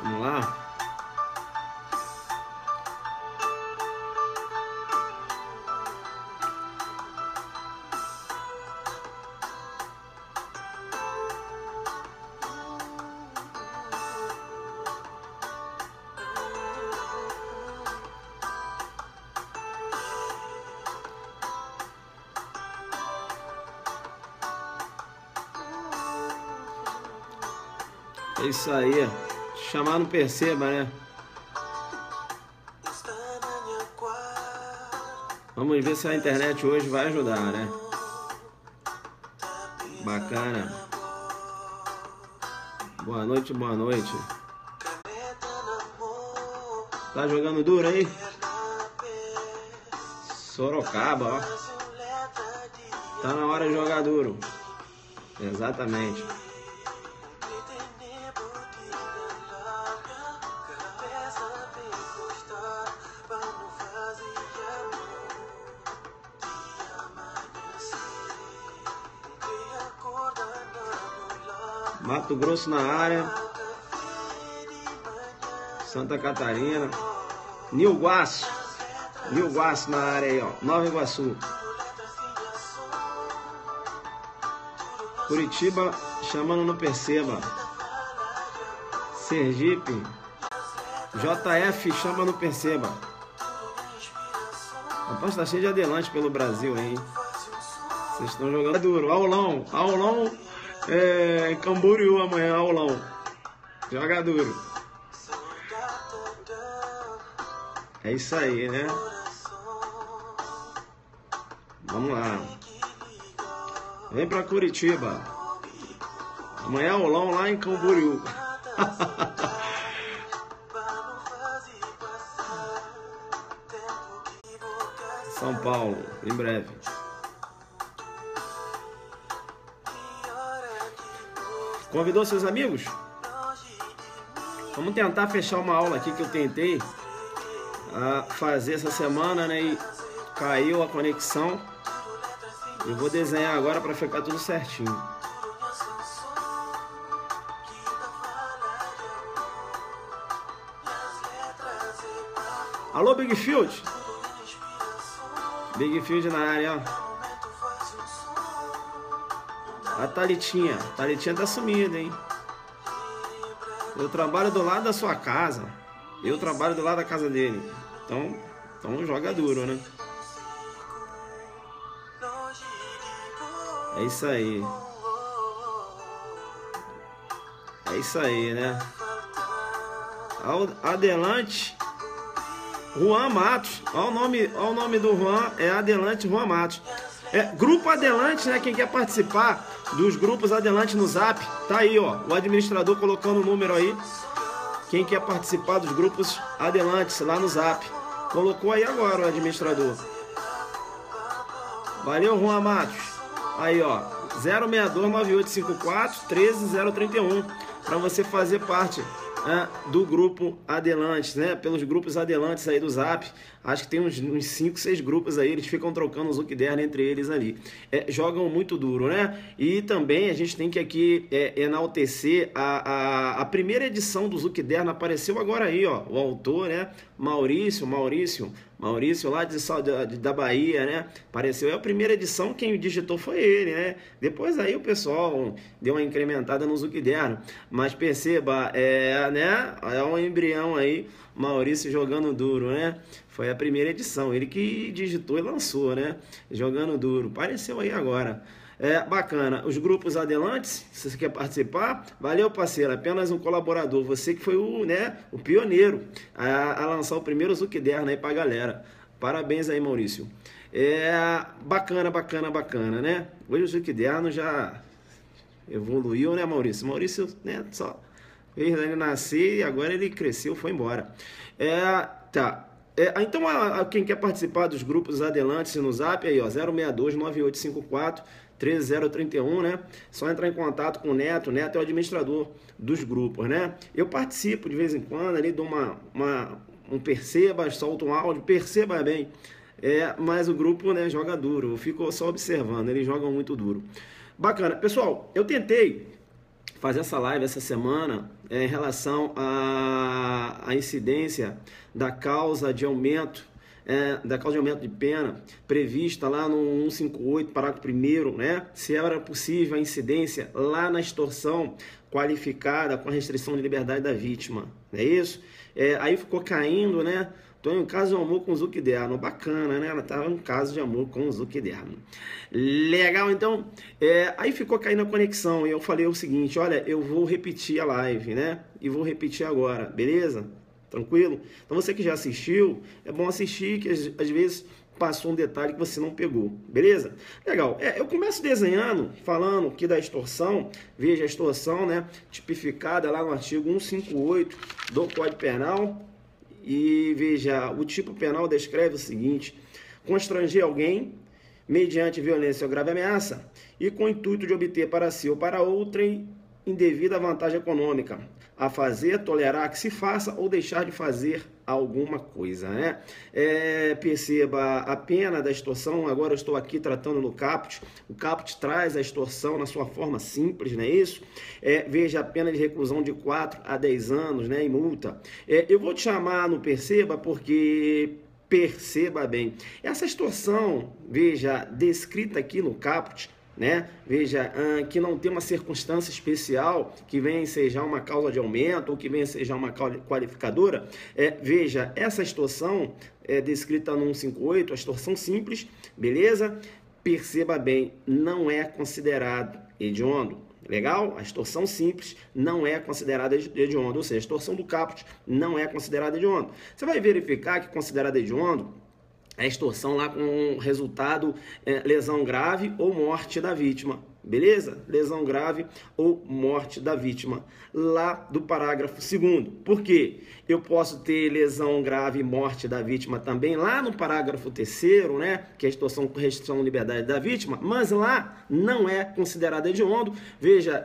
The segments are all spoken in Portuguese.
Vamos lá. É isso aí. Chamar não perceba, né? Vamos ver se a internet hoje vai ajudar, né? Bacana. Boa noite, boa noite. Tá jogando duro aí? Sorocaba, ó. Tá na hora de jogar duro. Exatamente. Mato Grosso na área. Santa Catarina. Nilguaço. Nilguaço na área aí, ó. Nova Iguaçu. Curitiba chamando no perceba. Sergipe. JF chama no perceba. Rapaz, tá cheio de adelante pelo Brasil, hein? Vocês estão jogando duro. Aulão. Aulão. Camboriú amanhã, aulão. Joga duro. É isso aí, né? Vamos lá. Vem pra Curitiba. Amanhã aulão lá em Camboriú. São Paulo, em breve. Convidou seus amigos? Vamos tentar fechar uma aula aqui que eu tentei fazer essa semana, né? E caiu a conexão. Eu vou desenhar agora para ficar tudo certinho. Alô, Big Field? Big Field na área, ó. A Thalitinha. Thalitinha tá sumida, hein? Eu trabalho do lado da sua casa. Eu trabalho do lado da casa dele. Então joga duro, né? É isso aí. É isso aí, né? Adelante. Juan Matos. Olha o nome do Juan. É Adelante Juan Matos. Grupo Adelante, né? Quem quer participar dos grupos Adelante no Zap, tá aí, ó. O administrador colocando o número aí. Quem quer participar dos grupos Adelante lá no Zap. Colocou aí agora o administrador. Valeu, Juan Matos. Aí, ó. 062-9854-13031. Para você fazer parte do grupo Adelante, né? Pelos grupos Adelantes aí do Zap. Acho que tem uns 5, 6 grupos aí. Eles ficam trocando os Zuckerberg entre eles ali. Jogam muito duro, né? E também a gente tem que aqui enaltecer a primeira edição do Zuckerberg. Apareceu agora aí, ó. O autor, né? Maurício lá da Bahia, né? Apareceu. É a primeira edição, quem digitou foi ele, né? Depois aí o pessoal deu uma incrementada no Zuckerberg. Mas perceba, né? É um embrião aí, Maurício jogando duro, né? Foi a primeira edição, ele que digitou e lançou, né? Jogando duro. Apareceu aí agora. Bacana. Os grupos Adelantes, se você quer participar, valeu, parceiro. Apenas um colaborador. Você que foi o pioneiro a lançar o primeiro Zuckerberg aí pra galera. Parabéns aí, Maurício. Bacana, né? Hoje o Zuckerberg já evoluiu, né, Maurício? Maurício, né, só fez ele nascer e agora ele cresceu, foi embora. Tá. Então, quem quer participar dos grupos Adelantes no Zap, aí, ó, 062-9854-13031, né? Só entrar em contato com o Neto. O Neto é o administrador dos grupos, né? Eu participo de vez em quando ali, dou um perceba, solto um áudio, perceba bem. Mas o grupo, né, joga duro. Eu fico só observando, eles jogam muito duro. Bacana. Pessoal, eu tentei fazer essa live essa semana em relação à incidência da causa de aumento de pena prevista lá no 158, parágrafo 1º, né? Se era possível a incidência lá na extorsão qualificada com a restrição de liberdade da vítima, não é isso? Aí ficou caindo, né? Tô em um caso de amor com o Zuckerberg, bacana, né? Ela estava em um caso de amor com o Zuckerberg. Legal, então, aí ficou caindo a conexão e eu falei o seguinte, olha, eu vou repetir a live, né? E vou repetir agora, beleza? Tranquilo? Então você que já assistiu, é bom assistir, que às vezes passou um detalhe que você não pegou, beleza? Legal, eu começo desenhando, falando aqui da extorsão, veja a extorsão, né? Tipificada lá no artigo 158 do Código Penal. E veja, o tipo penal descreve o seguinte: constranger alguém mediante violência ou grave ameaça e com o intuito de obter para si ou para outrem indevida vantagem econômica, a fazer, tolerar que se faça ou deixar de fazer alguma coisa, né? Perceba a pena da extorsão. Agora eu estou aqui tratando no caput. O caput traz a extorsão na sua forma simples, não é isso? Veja a pena de reclusão de 4 a 10 anos, né? E multa. Eu vou te chamar no perceba porque perceba bem. Essa extorsão, veja, descrita aqui no caput, né? Veja, que não tem uma circunstância especial que venha ensejar uma causa de aumento ou que venha ensejar uma qualificadora. Veja, essa extorsão descrita no 158, a extorsão simples, beleza? Perceba bem, não é considerado hediondo. Legal? A extorsão simples não é considerada hediondo, ou seja, a extorsão do caput não é considerada hediondo. Você vai verificar que considerada hediondo a extorsão lá com resultado lesão grave ou morte da vítima, beleza? Lesão grave ou morte da vítima, lá do parágrafo 2º. Por quê? Eu posso ter lesão grave e morte da vítima também lá no parágrafo 3º, né? Que é a extorsão com restrição de liberdade da vítima, mas lá não é considerado hediondo. Veja,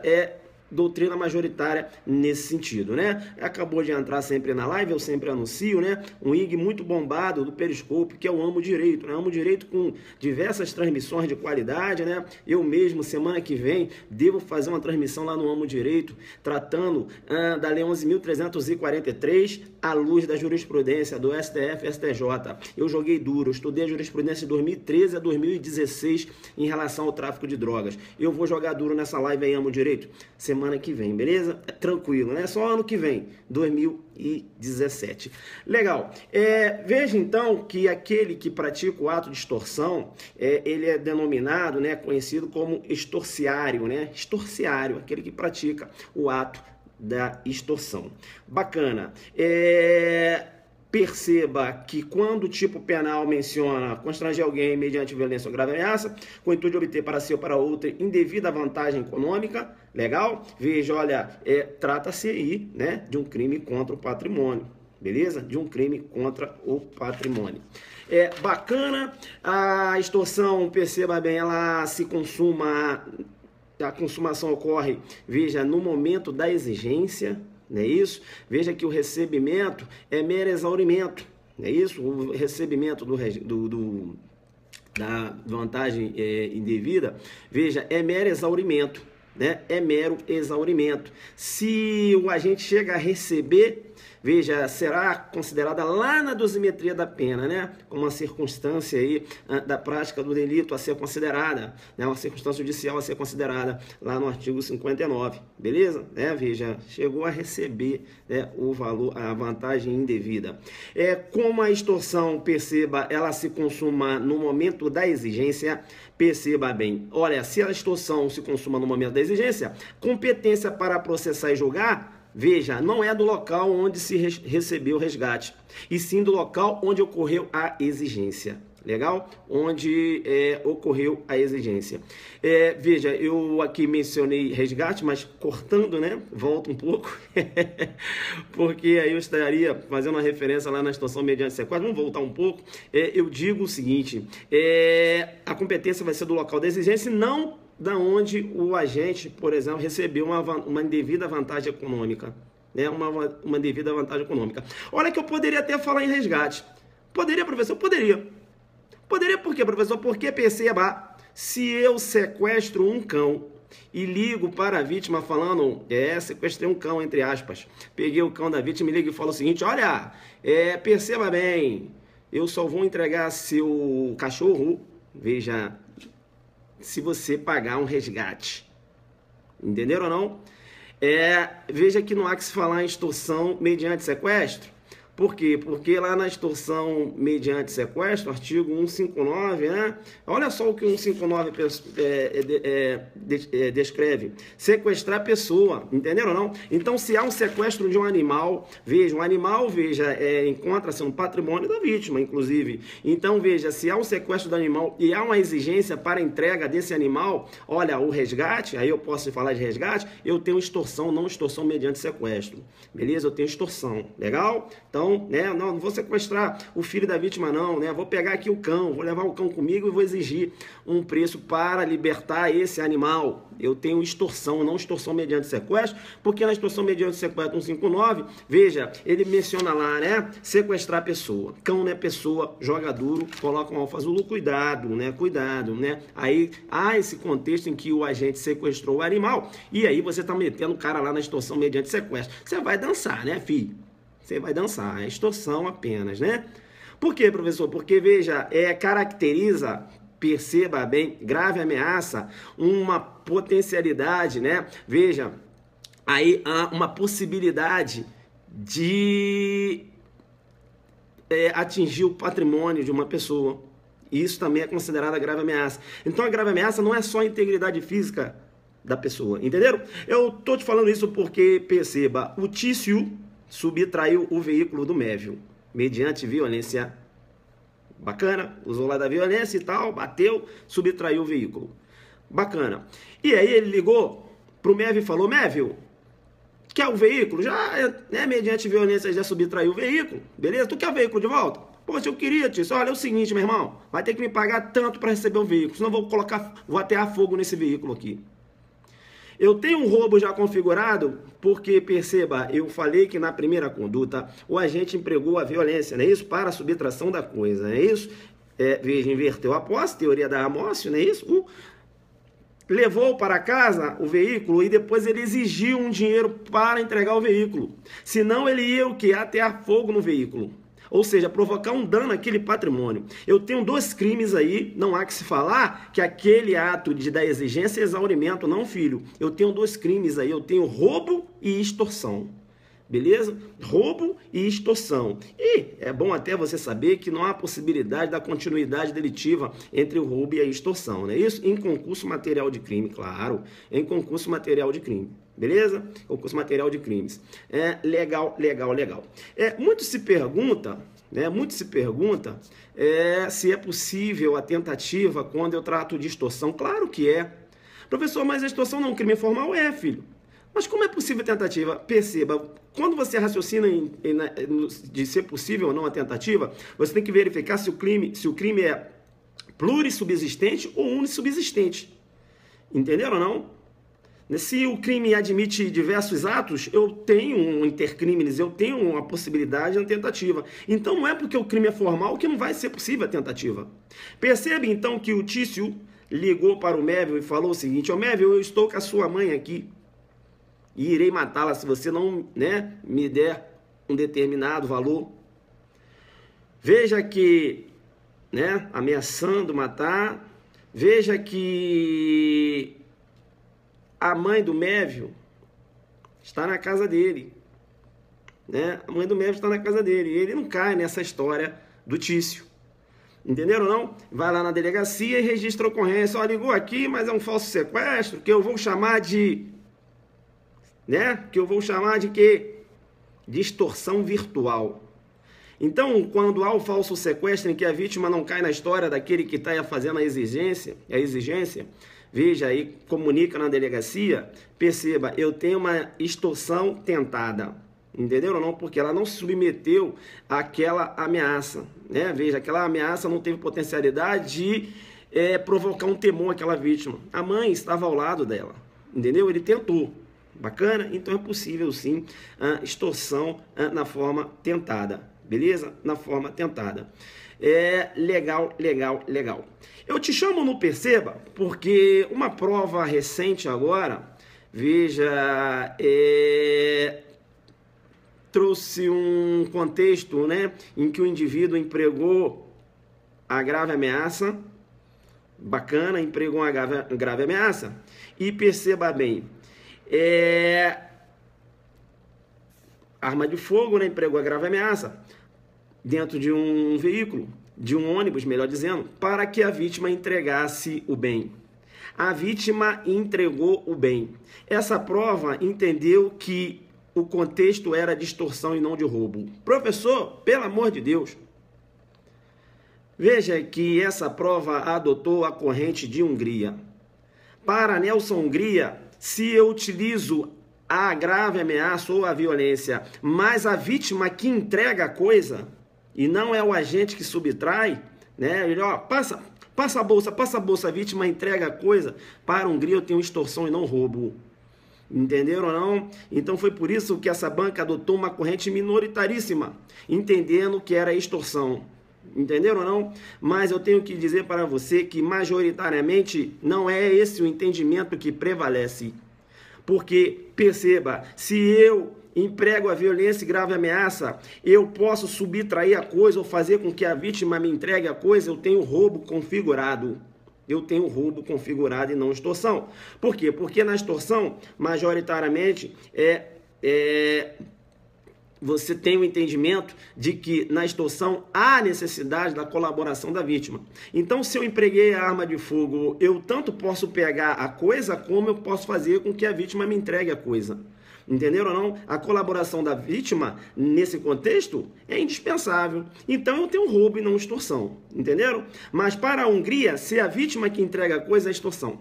doutrina majoritária nesse sentido, né? Acabou de entrar sempre na live, eu sempre anuncio, né? Um IG muito bombado do Periscope, que é o Amo Direito, né? Amo Direito com diversas transmissões de qualidade, né? Eu mesmo, semana que vem, devo fazer uma transmissão lá no Amo Direito, tratando da Lei 11.343, à luz da jurisprudência do STF e STJ. Eu joguei duro, eu estudei a jurisprudência de 2013 a 2016 em relação ao tráfico de drogas. Eu vou jogar duro nessa live aí, Amo Direito, semana que vem, beleza? Tranquilo, né? Só ano que vem, 2017. Legal. Veja então que aquele que pratica o ato de extorsão, ele é denominado, né, conhecido como extorciário, né? Extorciário, aquele que pratica o ato da extorsão. Bacana. Perceba que quando o tipo penal menciona constranger alguém mediante violência ou grave ameaça, com o intuito de obter para si ou para outra indevida vantagem econômica, legal? Veja, olha, trata-se aí, né, de um crime contra o patrimônio, beleza? De um crime contra o patrimônio. Bacana, a extorsão, perceba bem, ela se consuma, a consumação ocorre, veja, no momento da exigência, não é isso? Veja que o recebimento é mero exaurimento, não é isso? O recebimento da vantagem indevida, veja, é mero exaurimento, né? É mero exaurimento. Se o agente chega a receber, veja, será considerada lá na dosimetria da pena, né? Como uma circunstância aí da prática do delito a ser considerada, né? Uma circunstância judicial a ser considerada lá no artigo 59, beleza? Veja, chegou a receber, né, o valor, a vantagem indevida. Como a extorsão, perceba, ela se consuma no momento da exigência, perceba bem, olha, se a extorsão se consuma no momento da exigência, competência para processar e julgar, veja, não é do local onde se recebeu o resgate, e sim do local onde ocorreu a exigência. Legal? Onde ocorreu a exigência. Veja, eu aqui mencionei resgate, mas cortando, né? Volta um pouco, porque aí eu estaria fazendo uma referência lá na extorsão mediante sequestro. Vamos voltar um pouco. Eu digo o seguinte, a competência vai ser do local da exigência e não da onde o agente, por exemplo, recebeu uma indevida vantagem econômica, né? Uma devida vantagem econômica. Olha que eu poderia até falar em resgate. Poderia, professor? Poderia. Poderia por quê, professor? Porque, perceba, se eu sequestro um cão e ligo para a vítima falando, sequestrei um cão, entre aspas. Peguei o cão da vítima e ligo e falo o seguinte, olha, perceba bem, eu só vou entregar seu cachorro, veja, se você pagar um resgate. Entenderam ou não? Veja que não há que se falar em extorsão mediante sequestro. Por quê? Porque lá na extorsão mediante sequestro, artigo 159, né? Olha só o que o 159 descreve. Sequestrar a pessoa, entenderam ou não? Então, se há um sequestro de um animal, encontra-se um patrimônio da vítima, inclusive. Então, veja, se há um sequestro do animal e há uma exigência para a entrega desse animal, olha, o resgate, aí eu posso falar de resgate, eu tenho extorsão, não extorsão mediante sequestro. Beleza? Eu tenho extorsão. Legal? Então, não vou sequestrar o filho da vítima não, né? Vou pegar aqui o cão, vou levar o cão comigo e vou exigir um preço para libertar esse animal. Eu tenho extorsão, não extorsão mediante sequestro, porque na extorsão mediante sequestro 159, veja, ele menciona lá, né? Sequestrar a pessoa. Cão não é pessoa, joga duro, coloca um alfa azul, cuidado, né? Cuidado, né? Aí há esse contexto em que o agente sequestrou o animal e aí você tá metendo o cara lá na extorsão mediante sequestro. Você vai dançar, né, filho? Você vai dançar, é extorsão apenas, né? Por quê, professor? Porque, veja, caracteriza, perceba bem, grave ameaça, uma potencialidade, né? Veja, aí há uma possibilidade de atingir o patrimônio de uma pessoa. Isso também é considerada grave ameaça. Então, a grave ameaça não é só a integridade física da pessoa, entenderam? Eu tô te falando isso porque, perceba, o Tício subtraiu o veículo do Mévio, mediante violência. Bacana, usou lá da violência e tal, bateu, subtraiu o veículo. Bacana. E aí ele ligou pro Mévio e falou, Mévio, quer o veículo? Já, né, mediante violência já subtraiu o veículo, beleza? Tu quer o veículo de volta? Poxa, eu queria, Tício. Olha, é o seguinte, meu irmão, vai ter que me pagar tanto para receber o veículo, senão vou atear fogo nesse veículo aqui. Eu tenho um roubo já configurado porque, perceba, eu falei que na primeira conduta o agente empregou a violência, não é isso? Para a subtração da coisa, não é isso? Veja, inverteu a posse, teoria da amócio, não é isso? Levou para casa o veículo e depois ele exigiu um dinheiro para entregar o veículo. Senão ele ia o quê? Atear fogo no veículo. Ou seja, provocar um dano àquele patrimônio. Eu tenho dois crimes aí, não há que se falar que aquele ato da exigência é exaurimento, não, filho. Eu tenho dois crimes aí, eu tenho roubo e extorsão. Beleza? Roubo e extorsão. E é bom até você saber que não há possibilidade da continuidade delitiva entre o roubo e a extorsão, não é isso? Em concurso material de crime, claro. Em concurso material de crime. Beleza? Concurso material de crimes. Legal. Muito se pergunta, né? Se é possível a tentativa quando eu trato de extorsão. Claro que é. Professor, mas a extorsão não é um crime formal? É, filho. Mas como é possível a tentativa? Perceba, quando você raciocina de ser possível ou não a tentativa, você tem que verificar se o crime é plurissubsistente ou unissubsistente. Entenderam ou não? Se o crime admite diversos atos, eu tenho um intercrimes, eu tenho uma possibilidade de uma tentativa. Então não é porque o crime é formal que não vai ser possível a tentativa. Percebe então que o Tício ligou para o Mévio e falou o seguinte, ô Mévio, eu estou com a sua mãe aqui e irei matá-la se você não, né, me der um determinado valor. Veja que, né, ameaçando matar, veja que a mãe do Mévio está na casa dele, né? A mãe do Mévio está na casa dele e ele não cai nessa história do Tício. Entenderam ou não? Vai lá na delegacia e registra a ocorrência. Ó, ligou aqui, mas é um falso sequestro, que eu vou chamar de... né? Que eu vou chamar de quê? De extorsão virtual. Então, quando há o falso sequestro em que a vítima não cai na história daquele que está fazendo a exigência, veja aí, comunica na delegacia, perceba, eu tenho uma extorsão tentada. Entenderam ou não? Porque ela não se submeteu àquela ameaça, né? Veja, aquela ameaça não teve potencialidade de provocar um temor àquela vítima. A mãe estava ao lado dela, entendeu? Ele tentou. Bacana? Então é possível sim a extorsão na forma tentada. beleza? Na forma tentada. Legal. Eu te chamo no Perceba porque uma prova recente agora, veja, trouxe um contexto, né, em que o indivíduo empregou a grave ameaça, bacana, empregou uma grave ameaça, e perceba bem, arma de fogo, né, empregou a grave ameaça dentro de um veículo, de um ônibus, melhor dizendo, para que a vítima entregasse o bem. A vítima entregou o bem. Essa prova entendeu que o contexto era de extorsão e não de roubo. Professor, pelo amor de Deus. Veja que essa prova adotou a corrente de Hungria. Para Nelson Hungria, se eu utilizo a grave ameaça ou a violência, mas a vítima que entrega a coisa, e não é o agente que subtrai, né? Ele, ó, passa a bolsa, a vítima entrega a coisa. Para a Hungria eu tenho extorsão e não roubo. Entenderam ou não? Então foi por isso que essa banca adotou uma corrente minoritaríssima, entendendo que era extorsão. Entenderam ou não? Mas eu tenho que dizer para você que majoritariamente não é esse o entendimento que prevalece. Porque, perceba, se eu emprego a violência e grave ameaça, eu posso subtrair a coisa ou fazer com que a vítima me entregue a coisa, eu tenho roubo configurado. Eu tenho roubo configurado e não extorsão. Por quê? Porque na extorsão, majoritariamente, você tem o entendimento de que na extorsão há necessidade da colaboração da vítima. Então, se eu empreguei a arma de fogo, eu tanto posso pegar a coisa, como eu posso fazer com que a vítima me entregue a coisa. Entenderam ou não? A colaboração da vítima, nesse contexto, é indispensável. Então, eu tenho roubo e não extorsão. Entenderam? Mas para a Hungria, se a vítima que entrega a coisa, é extorsão.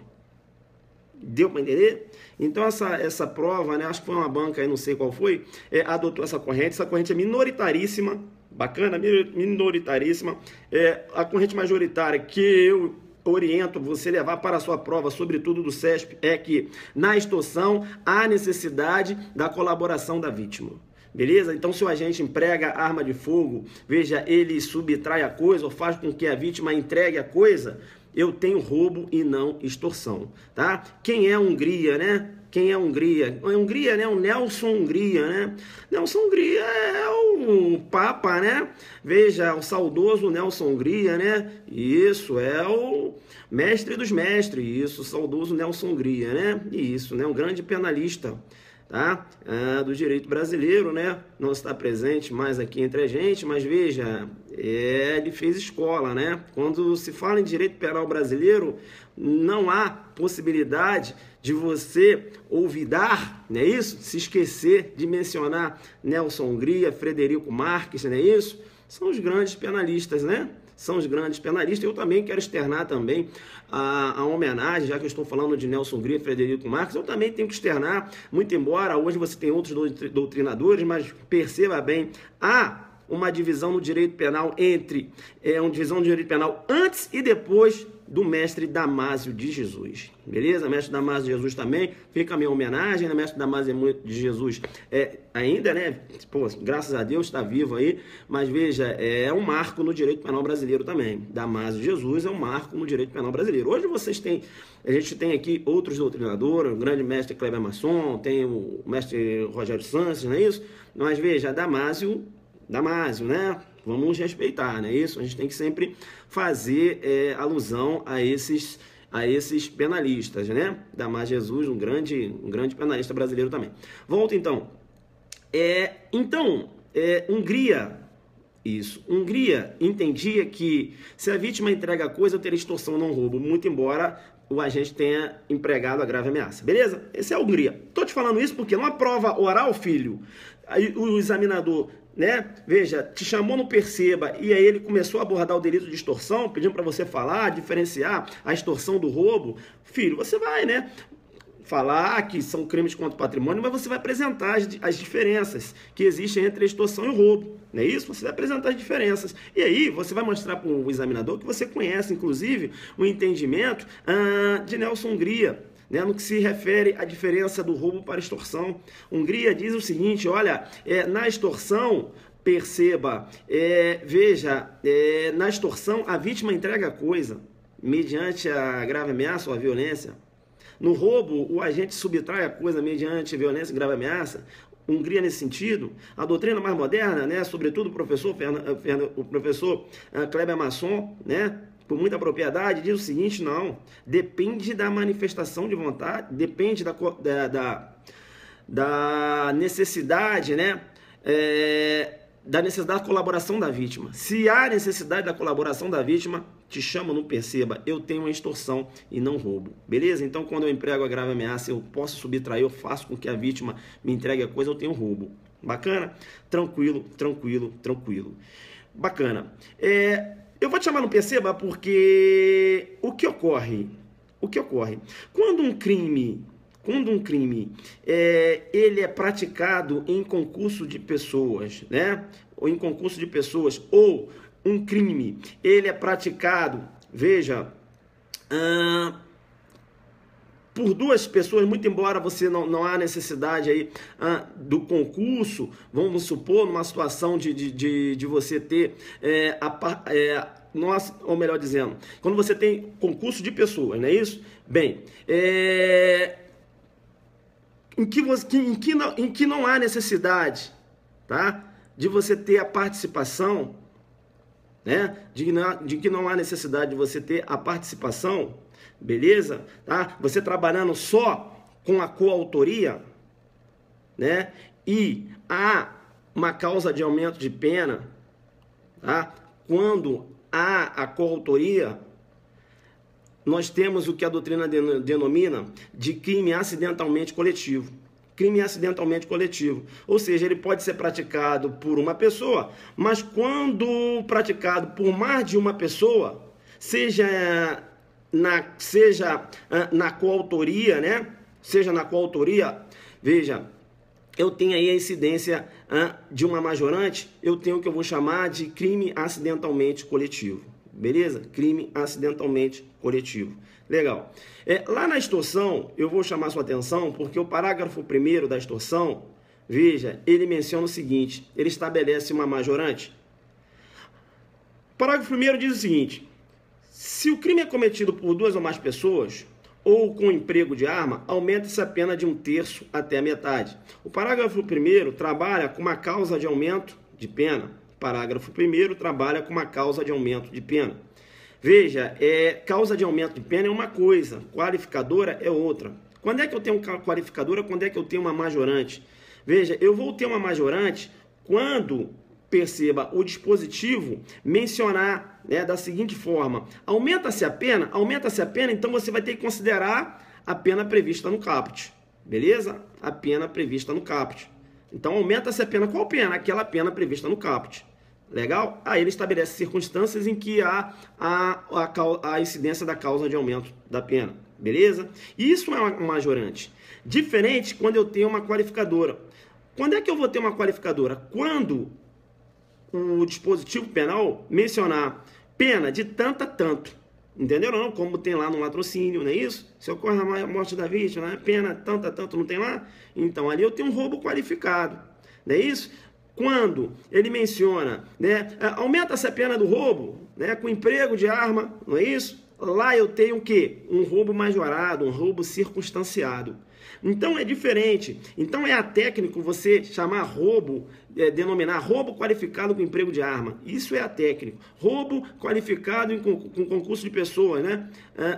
Deu para entender? Então, essa prova, né, acho que foi uma banca, aí não sei qual foi, adotou essa corrente é minoritaríssima, bacana, minoritaríssima. A corrente majoritária que eu oriento você levar para a sua prova, sobretudo do CESP, é que na extorsão há necessidade da colaboração da vítima. Beleza? Então, se o agente emprega arma de fogo, veja, ele subtrai a coisa ou faz com que a vítima entregue a coisa, eu tenho roubo e não extorsão, tá? Quem é a Hungria, né? Quem é a Hungria? A Hungria, né? O Nelson Hungria, né? Nelson Hungria é o Papa, né? Veja, o saudoso Nelson Hungria, né? Isso, é o mestre dos mestres, isso, o saudoso Nelson Hungria, né? Isso, né? Um grande penalista, tá? Do direito brasileiro, né? Não está presente mais aqui entre a gente, mas veja, ele fez escola, né? Quando se fala em direito penal brasileiro, não há possibilidade de você olvidar, não é isso? Se esquecer de mencionar Nelson Hungria, Frederico Marques, não é isso? São os grandes penalistas, né? São os grandes penalistas. Eu também quero externar também a homenagem, já que eu estou falando de Nelson Hungria e Frederico Marques, eu também tenho que externar, muito embora hoje você tenha outros doutrinadores, mas perceba bem, há uma divisão no direito penal uma divisão do direito penal antes e depois do mestre Damásio de Jesus, beleza? Mestre Damásio de Jesus também, fica a minha homenagem, né? Mestre Damásio de Jesus ainda, né? Pô, graças a Deus está vivo aí, mas veja, é um marco no direito penal brasileiro também. Damásio de Jesus é um marco no direito penal brasileiro. Hoje a gente tem aqui outros doutrinadores, o grande mestre Kleber Masson, tem o mestre Rogério Sanches, não é isso? Mas veja, Damásio, né? Vamos respeitar, não é isso? A gente tem que sempre fazer alusão a esses penalistas, né? Damásio Jesus, um grande penalista brasileiro também. Volta então. Hungria, isso. Hungria entendia que se a vítima entrega a coisa, eu teria extorsão, não roubo, muito embora o agente tenha empregado a grave ameaça. Beleza? Esse é a Hungria. Tô te falando isso porque numa prova oral, filho, aí o examinador, né, veja, te chamou no Perceba e aí ele começou a abordar o delito de extorsão, pedindo para você falar, diferenciar a extorsão do roubo. Filho, você vai, né, falar que são crimes contra o patrimônio, mas você vai apresentar as diferenças que existem entre a extorsão e o roubo, não é isso? Você vai apresentar as diferenças. E aí você vai mostrar para o examinador que você conhece, inclusive, o entendimento de Nelson Hungria, né, no que se refere à diferença do roubo para a extorsão. Hungria diz o seguinte, olha, na extorsão, perceba, veja, na extorsão, a vítima entrega a coisa mediante a grave ameaça ou a violência. No roubo, o agente subtrai a coisa mediante violência e grave ameaça. Hungria nesse sentido. A doutrina mais moderna, né, sobretudo o professor Kleber Masson, né, por muita propriedade, diz o seguinte: não, depende da manifestação de vontade, depende da necessidade, né, da necessidade da colaboração da vítima. Se há necessidade da colaboração da vítima, te chamo, não perceba, eu tenho uma extorsão e não roubo, beleza? Então, quando eu emprego a grave ameaça, eu posso subtrair, eu faço com que a vítima me entregue a coisa, eu tenho roubo. Bacana? Tranquilo, tranquilo, tranquilo. Bacana. Eu vou te chamar, não perceba, porque o que ocorre? Quando um crime ele é praticado em concurso de pessoas, né? Ou em concurso de pessoas, ou um crime ele é praticado, veja, por duas pessoas, muito embora você não há necessidade aí do concurso, vamos supor, numa situação de você ter ou melhor dizendo, quando você tem concurso de pessoas, não é isso? Bem, em que não há necessidade, tá, de você ter a participação, né, de que não há necessidade de você ter a participação, beleza? Tá? Você trabalhando só com a coautoria, né, e há uma causa de aumento de pena, tá? Quando há a coautoria, nós temos o que a doutrina denomina de crime acidentalmente coletivo. Crime acidentalmente coletivo. Ou seja, ele pode ser praticado por uma pessoa, mas quando praticado por mais de uma pessoa, seja na coautoria, né? Seja na coautoria, veja, eu tenho aí a incidência de uma majorante, eu tenho o que eu vou chamar de crime acidentalmente coletivo. Beleza? Crime acidentalmente coletivo. Legal. Lá na extorsão, eu vou chamar sua atenção, porque o parágrafo 1º da extorsão, veja, ele menciona o seguinte, ele estabelece uma majorante. O parágrafo 1º diz o seguinte: se o crime é cometido por duas ou mais pessoas, ou com emprego de arma, aumenta-se a pena de 1/3 até a metade. O parágrafo 1º trabalha com uma causa de aumento de pena. Parágrafo 1º trabalha com uma causa de aumento de pena. Veja, causa de aumento de pena é uma coisa, qualificadora é outra. Quando é que eu tenho uma qualificadora? Quando é que eu tenho uma majorante? Veja, eu vou ter uma majorante quando, perceba, o dispositivo mencionar, né, da seguinte forma: aumenta-se a pena, então você vai ter que considerar a pena prevista no caput. Beleza? A pena prevista no caput. Então, aumenta-se a pena. Qual pena? Aquela pena prevista no caput. Legal? Aí ele estabelece circunstâncias em que há a incidência da causa de aumento da pena. Beleza? Isso é uma majorante. Diferente quando eu tenho uma qualificadora. Quando é que eu vou ter uma qualificadora? Quando o dispositivo penal mencionar pena de tanto a tanto. Entenderam não? Como tem lá no latrocínio, não é isso? Se ocorre a morte da vítima, né? Pena tanto a tanto, não tem lá? Então ali eu tenho um roubo qualificado. Não é isso? Quando ele menciona, né, aumenta-se a pena do roubo, né, com emprego de arma, não é isso? Lá eu tenho o quê? Um roubo majorado, um roubo circunstanciado. Então é diferente. Então é atécnico você chamar roubo, denominar roubo qualificado com emprego de arma. Isso é atécnico. Roubo qualificado com concurso de pessoas, né?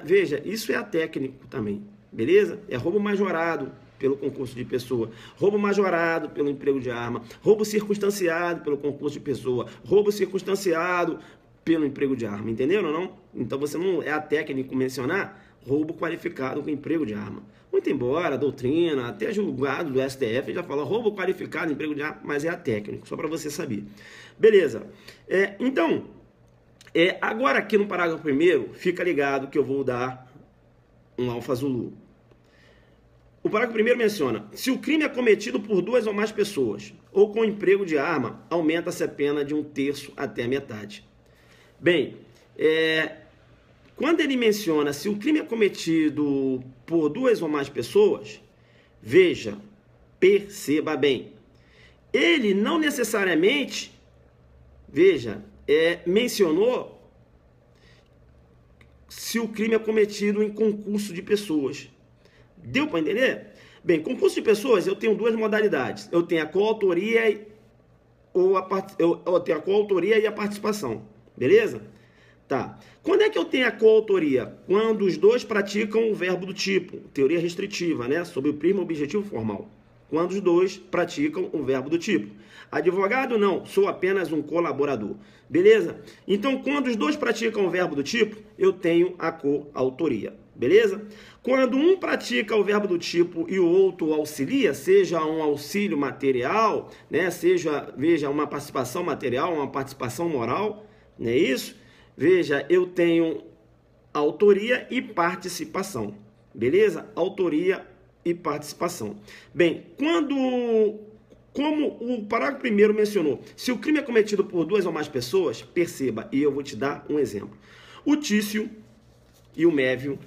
Veja, isso é atécnico também. Beleza? É roubo majorado pelo concurso de pessoa, roubo majorado pelo emprego de arma, roubo circunstanciado pelo concurso de pessoa, roubo circunstanciado pelo emprego de arma, entenderam ou não? Então você não é atécnico mencionar roubo qualificado com emprego de arma. Muito embora a doutrina, até julgado do STF já fala roubo qualificado, emprego de arma, mas é atécnico, só para você saber. Beleza. Então, agora aqui no parágrafo 1º, fica ligado que eu vou dar um alfa Zulu. O parágrafo 1º menciona: se o crime é cometido por duas ou mais pessoas, ou com emprego de arma, aumenta-se a pena de 1/3 até a metade. Bem, quando ele menciona se o crime é cometido por duas ou mais pessoas, veja, perceba bem, ele não necessariamente, veja, mencionou se o crime é cometido em concurso de pessoas. Deu para entender? Bem, concurso de pessoas, eu tenho duas modalidades. Eu tenho a coautoria eu tenho a coautoria e a participação. Beleza? Tá. Quando é que eu tenho a coautoria? Quando os dois praticam o verbo do tipo, teoria restritiva, né? Sob o prisma objetivo formal. Quando os dois praticam o verbo do tipo. Advogado, não, sou apenas um colaborador. Beleza? Então, quando os dois praticam o verbo do tipo, eu tenho a coautoria. Beleza? Quando um pratica o verbo do tipo e o outro auxilia, seja um auxílio material, né? Veja, uma participação material, uma participação moral, não é isso? Veja, eu tenho autoria e participação. Beleza? Autoria e participação. Bem, como o parágrafo primeiro mencionou, se o crime é cometido por duas ou mais pessoas, perceba, e eu vou te dar um exemplo. O Tício e o Mévio,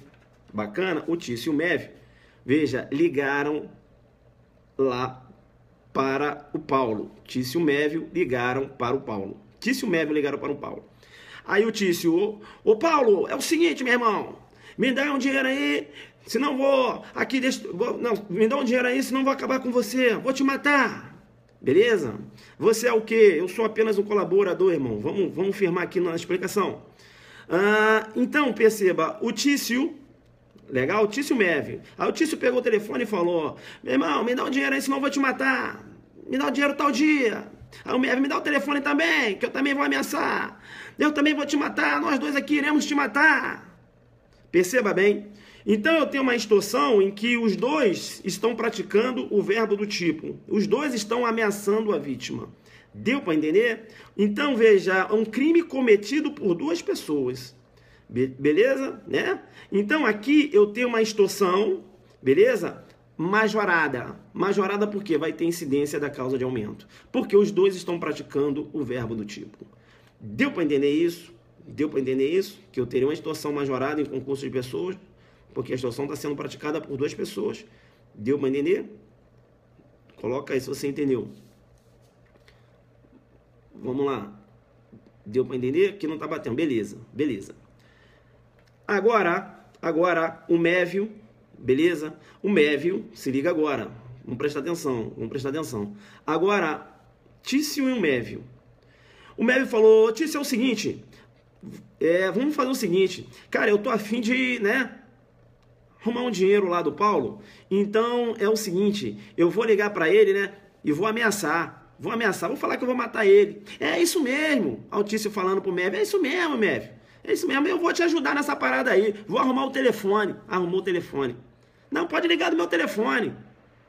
bacana, o Tício e o Mévio, veja, ligaram lá para o Paulo. Tício e o Mévio ligaram para o Paulo. Tício e o Mévio ligaram para o Paulo. Aí o Tício, ô Paulo, é o seguinte, meu irmão, me dá um dinheiro aí, senão vou, me dá um dinheiro aí, senão vou acabar com você, vou te matar. Beleza? Você é o quê? Eu sou apenas um colaborador, irmão. Vamos firmar aqui na explicação. Então, perceba, o Tício, legal? O Tício Mévio. Aí o Tício pegou o telefone e falou, meu irmão, me dá um dinheiro aí, senão eu vou te matar. Me dá o dinheiro tal dia. Aí o Mévio, me dá o telefone também, que eu também vou ameaçar. Eu também vou te matar, nós dois aqui iremos te matar. Perceba bem. Então eu tenho uma extorsão em que os dois estão praticando o verbo do tipo. Os dois estão ameaçando a vítima. Deu para entender? Então veja, um crime cometido por duas pessoas. Beleza? Né? Então aqui eu tenho uma extorsão, beleza? Majorada. Majorada por quê? Vai ter incidência da causa de aumento. Porque os dois estão praticando o verbo do tipo. Deu para entender isso? Deu para entender isso? Que eu teria uma extorsão majorada em concurso de pessoas, porque a extorsão está sendo praticada por duas pessoas. Deu para entender? Coloca aí se você entendeu. Vamos lá. Deu para entender? Aqui não está batendo. Beleza, beleza. Agora o Mévio, beleza? O Mévio, se liga agora. Vamos prestar atenção. Agora, Tício e o Mévio. O Mévio falou, Tício, é o seguinte, vamos fazer o seguinte, cara, eu tô a fim de, né, arrumar um dinheiro lá do Paulo, então é o seguinte, eu vou ligar para ele, né, e vou ameaçar, vou falar que eu vou matar ele. É isso mesmo, o Tício falando pro Mévio, é isso mesmo, Mévio, é isso mesmo, eu vou te ajudar nessa parada aí, vou arrumar o telefone. Arrumou o telefone. Não, pode ligar do meu telefone,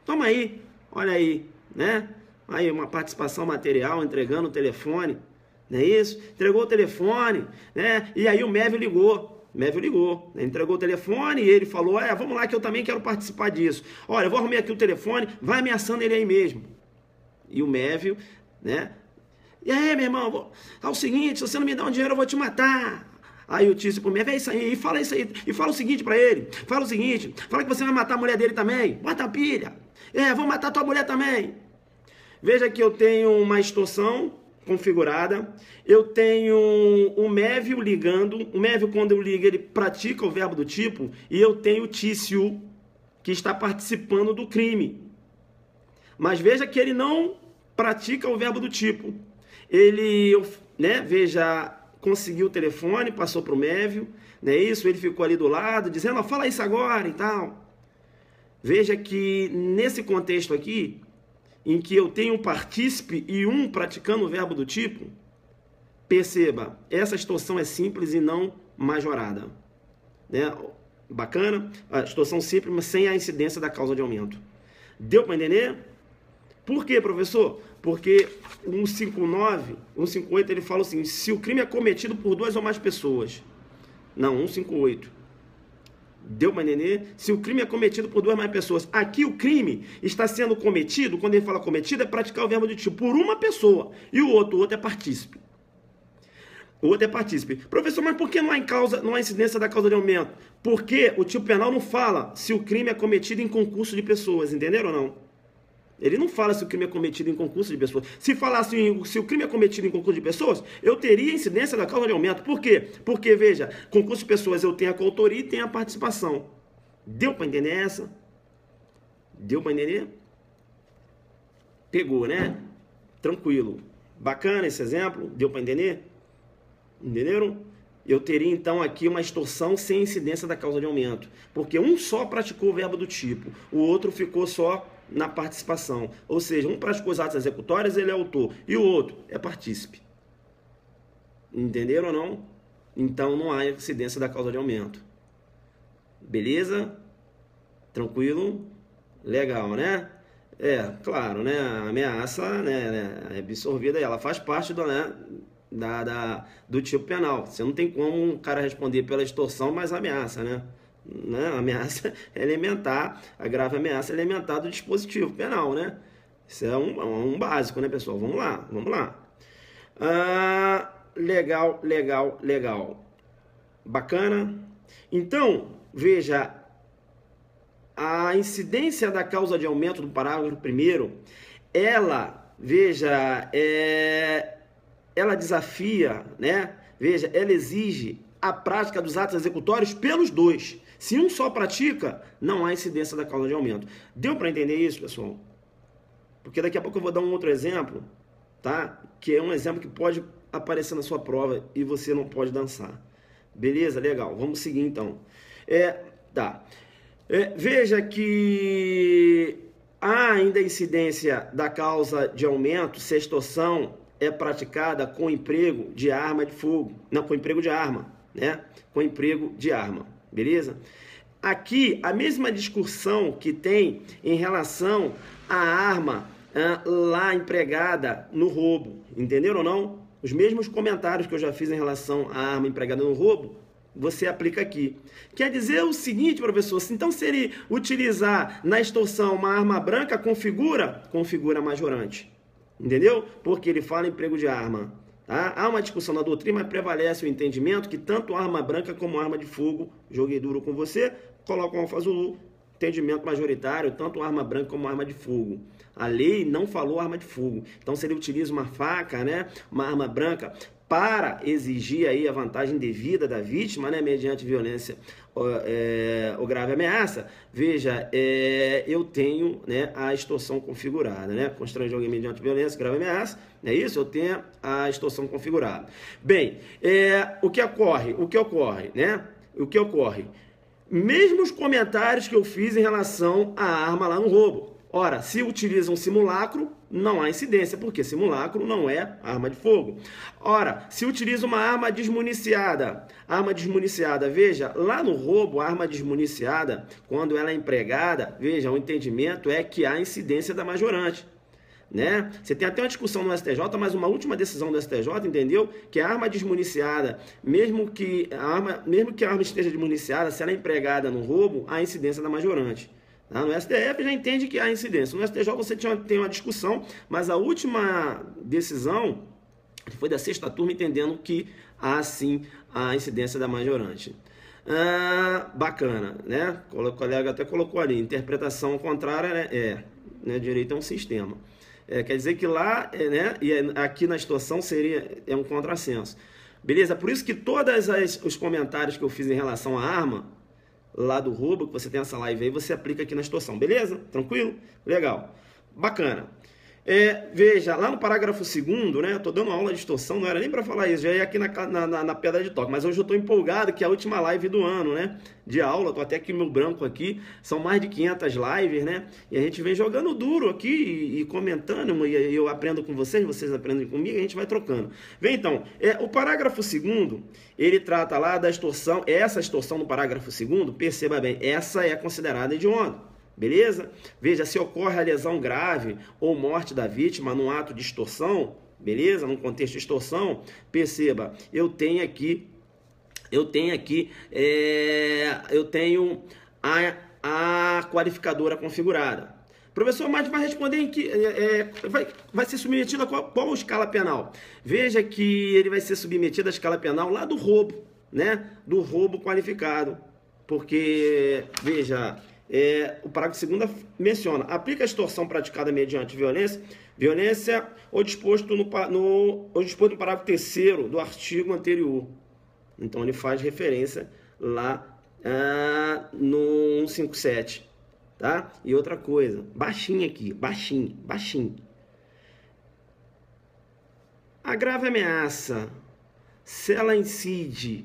toma aí, olha aí, né, aí uma participação material, entregando o telefone. Não é isso? Entregou o telefone, né? E aí o Mévio ligou. Entregou o telefone e ele falou, vamos lá que eu também quero participar disso. Olha, eu vou arrumar aqui o telefone, vai ameaçando ele aí mesmo. E o Mévio, né? E aí, meu irmão, é o seguinte, se você não me dá um dinheiro, eu vou te matar. Aí o Tício pro Mévio, é isso aí, e fala isso aí, e fala o seguinte pra ele, fala que você vai matar a mulher dele também, bota a pilha. Vou matar tua mulher também. Veja que eu tenho uma extorsão configurada, eu tenho o Mévio ligando, o Mévio quando eu ligo ele pratica o verbo do tipo, e eu tenho o Tício que está participando do crime. Mas veja que ele não pratica o verbo do tipo. Ele, né, veja, conseguiu o telefone, passou para o Mévio, não é isso? Ele ficou ali do lado, dizendo, fala isso agora e tal. Veja que nesse contexto aqui, em que eu tenho um partícipe e um praticando o verbo do tipo, perceba, essa extorsão é simples e não majorada. Né? Bacana? A extorsão simples, mas sem a incidência da causa de aumento. Deu para entender? Por quê, professor? Porque o 159, 158, ele fala assim, se o crime é cometido por duas ou mais pessoas. Não, 158. Deu para entender? Se o crime é cometido por duas ou mais pessoas. Aqui o crime está sendo cometido, quando ele fala cometido, é praticar o verbo do tipo por uma pessoa. E o outro é partícipe. O outro é partícipe. Professor, mas por que não há incidência da causa de aumento? Porque o tipo penal não fala se o crime é cometido em concurso de pessoas. Entenderam ou não? Ele não fala se o crime é cometido em concurso de pessoas. Se falasse se o crime é cometido em concurso de pessoas, eu teria incidência da causa de aumento. Por quê? Porque, veja, concurso de pessoas eu tenho a coautoria e tenho a participação. Deu para entender essa? Deu para entender? Pegou, né? Tranquilo. Bacana esse exemplo? Deu para entender? Entenderam? Eu teria, então, aqui uma extorsão sem incidência da causa de aumento. Porque um só praticou o verbo do tipo, o outro ficou só na participação. Ou seja, um praticou os atos executórios, ele é autor, e o outro é partícipe. Entenderam ou não? Então, não há incidência da causa de aumento. Beleza? Tranquilo? Legal, né? Claro, né? A ameaça, né, é absorvida, ela faz parte do, né, do tipo penal. Você não tem como um cara responder pela extorsão, mas ameaça, né? A ameaça elementar, a grave ameaça elementar do dispositivo penal, né? Isso é um básico, né, pessoal? Vamos lá. Legal. Bacana. Então, veja, a incidência da causa de aumento do parágrafo 1º, ela, veja, ela desafia, né? Veja, ela exige a prática dos atos executórios pelos dois. Se um só pratica, não há incidência da causa de aumento. Deu para entender isso, pessoal? Porque daqui a pouco eu vou dar um outro exemplo, tá? Que é um exemplo que pode aparecer na sua prova e você não pode dançar. Beleza? Legal. Vamos seguir, então. Veja que há ainda incidência da causa de aumento se a extorsão é praticada com emprego de arma de fogo. Não, com emprego de arma, né? Com emprego de arma, beleza? Aqui, a mesma discussão que tem em relação à arma lá empregada no roubo, entenderam ou não? Os mesmos comentários que eu já fiz em relação à arma empregada no roubo, você aplica aqui. Quer dizer o seguinte, professor, então se ele utilizar na extorsão uma arma branca, configura majorante. Entendeu? Porque ele fala em emprego de arma. Tá? Há uma discussão na doutrina, mas prevalece o entendimento que tanto arma branca como arma de fogo, joguei duro com você, coloca um alfazulu, entendimento majoritário, tanto arma branca como arma de fogo. A lei não falou arma de fogo. Então, se ele utiliza uma faca, né, uma arma branca, para exigir aí a vantagem devida da vítima, né, mediante violência ou grave ameaça, veja, eu tenho, né, a extorsão configurada, né, constrange alguém mediante violência, grave ameaça, é isso? Eu tenho a extorsão configurada. Bem, o que ocorre, né? O que ocorre? Mesmos comentários que eu fiz em relação à arma lá no roubo. Ora, se utiliza um simulacro, não há incidência, porque simulacro não é arma de fogo. Ora, se utiliza uma arma desmuniciada, veja, lá no roubo, a arma desmuniciada, quando ela é empregada, veja, o entendimento é que há incidência da majorante. Né? Você tem até uma discussão no STJ, mas uma última decisão do STJ, entendeu? Que a arma desmuniciada, mesmo que a arma esteja desmuniciada, se ela é empregada no roubo, há incidência da majorante. No STF já entende que há incidência. No STJ você tem uma discussão, mas a última decisão foi da 6ª turma, entendendo que há sim a incidência da majorante. Bacana, né? O colega até colocou ali, interpretação contrária, né? Direito é um sistema. Quer dizer que lá, né? E aqui na situação é um contrassenso. Beleza? Por isso que todos os comentários que eu fiz em relação à arma lá do roubo, que você tem essa live aí, você aplica aqui na situação, beleza? Tranquilo? Legal. Bacana. Veja, lá no parágrafo 2º, né? Eu tô dando aula de extorsão, não era nem para falar isso, já ia aqui na pedra de toque, mas hoje eu tô empolgado que é a última live do ano, né? De aula, tô até aqui meu branco aqui, são mais de 500 lives, né? E a gente vem jogando duro aqui e comentando, e eu aprendo com vocês aprendem comigo, e a gente vai trocando. Vem então, o parágrafo 2º, ele trata lá da extorsão, essa extorsão no parágrafo 2º, perceba bem, essa é considerada hedionda. Beleza? Veja, se ocorre a lesão grave ou morte da vítima num ato de extorsão, beleza? Num contexto de extorsão, perceba, eu tenho a qualificadora configurada. Professor, mas vai responder em que vai ser submetido a qual escala penal? Veja que ele vai ser submetido à escala penal lá do roubo, né? Do roubo qualificado. Porque, veja, o parágrafo 2º menciona: aplica a extorsão praticada mediante violência ou disposto no parágrafo 3º do artigo anterior. Então ele faz referência lá no 157, tá? E outra coisa, baixinho aqui, baixinho. A grave ameaça, se ela enseja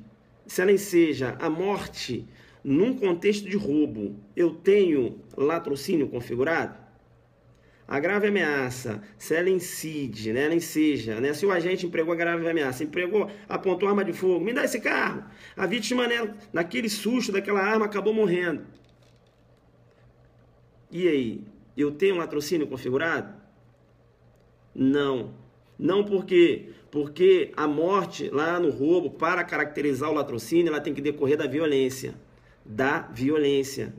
a morte num contexto de roubo, eu tenho latrocínio configurado? A grave ameaça, se ela incide, né, ela enseja, né, se o agente empregou a grave ameaça, apontou arma de fogo, me dá esse carro. A vítima, né, naquele susto daquela arma, acabou morrendo. E aí, eu tenho latrocínio configurado? Não. Não por quê? Porque a morte lá no roubo, para caracterizar o latrocínio, ela tem que decorrer da violência.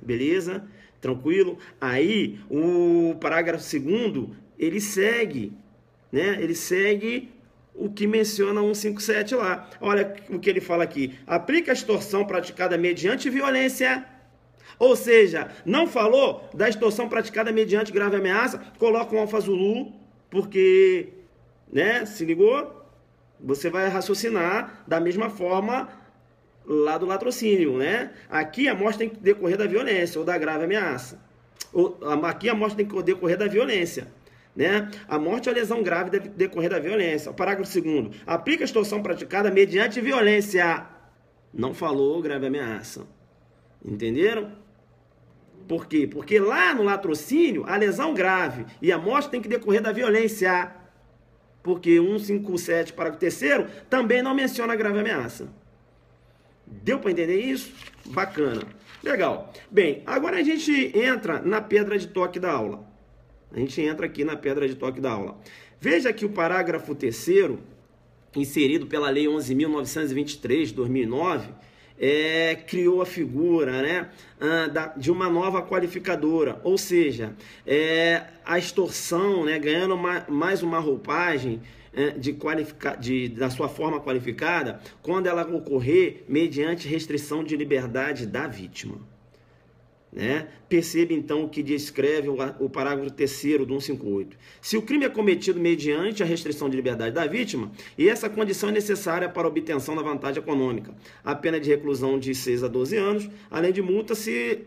Beleza? Tranquilo? Aí, o parágrafo 2º, ele segue, né? Ele segue o que menciona 157 lá. Olha o que ele fala aqui. Aplica a extorsão praticada mediante violência. Ou seja, não falou da extorsão praticada mediante grave ameaça, coloca um alfa Zulu, porque, né, se ligou? Você vai raciocinar da mesma forma lá do latrocínio, né? Aqui a morte tem que decorrer da violência ou da grave ameaça. Aqui a morte tem que decorrer da violência, né? A morte ou a lesão grave deve decorrer da violência. O parágrafo 2º. Aplica a extorsão praticada mediante violência. Não falou grave ameaça. Entenderam? Por quê? Porque lá no latrocínio, a lesão grave e a morte tem que decorrer da violência. Porque 157, parágrafo 3º, também não menciona grave ameaça. Deu para entender isso? Bacana. Legal. Bem, agora a gente entra na pedra de toque da aula. A gente entra aqui na pedra de toque da aula. Veja que o parágrafo 3º, inserido pela Lei 11.923, de 2009, criou a figura, né, de uma nova qualificadora, ou seja, a extorsão, né, ganhando mais uma roupagem da sua forma qualificada, quando ela ocorrer mediante restrição de liberdade da vítima. Né? Perceba então o que descreve o parágrafo 3º do 158. Se o crime é cometido mediante a restrição de liberdade da vítima, e essa condição é necessária para a obtenção da vantagem econômica, a pena de reclusão de 6 a 12 anos, além de multa se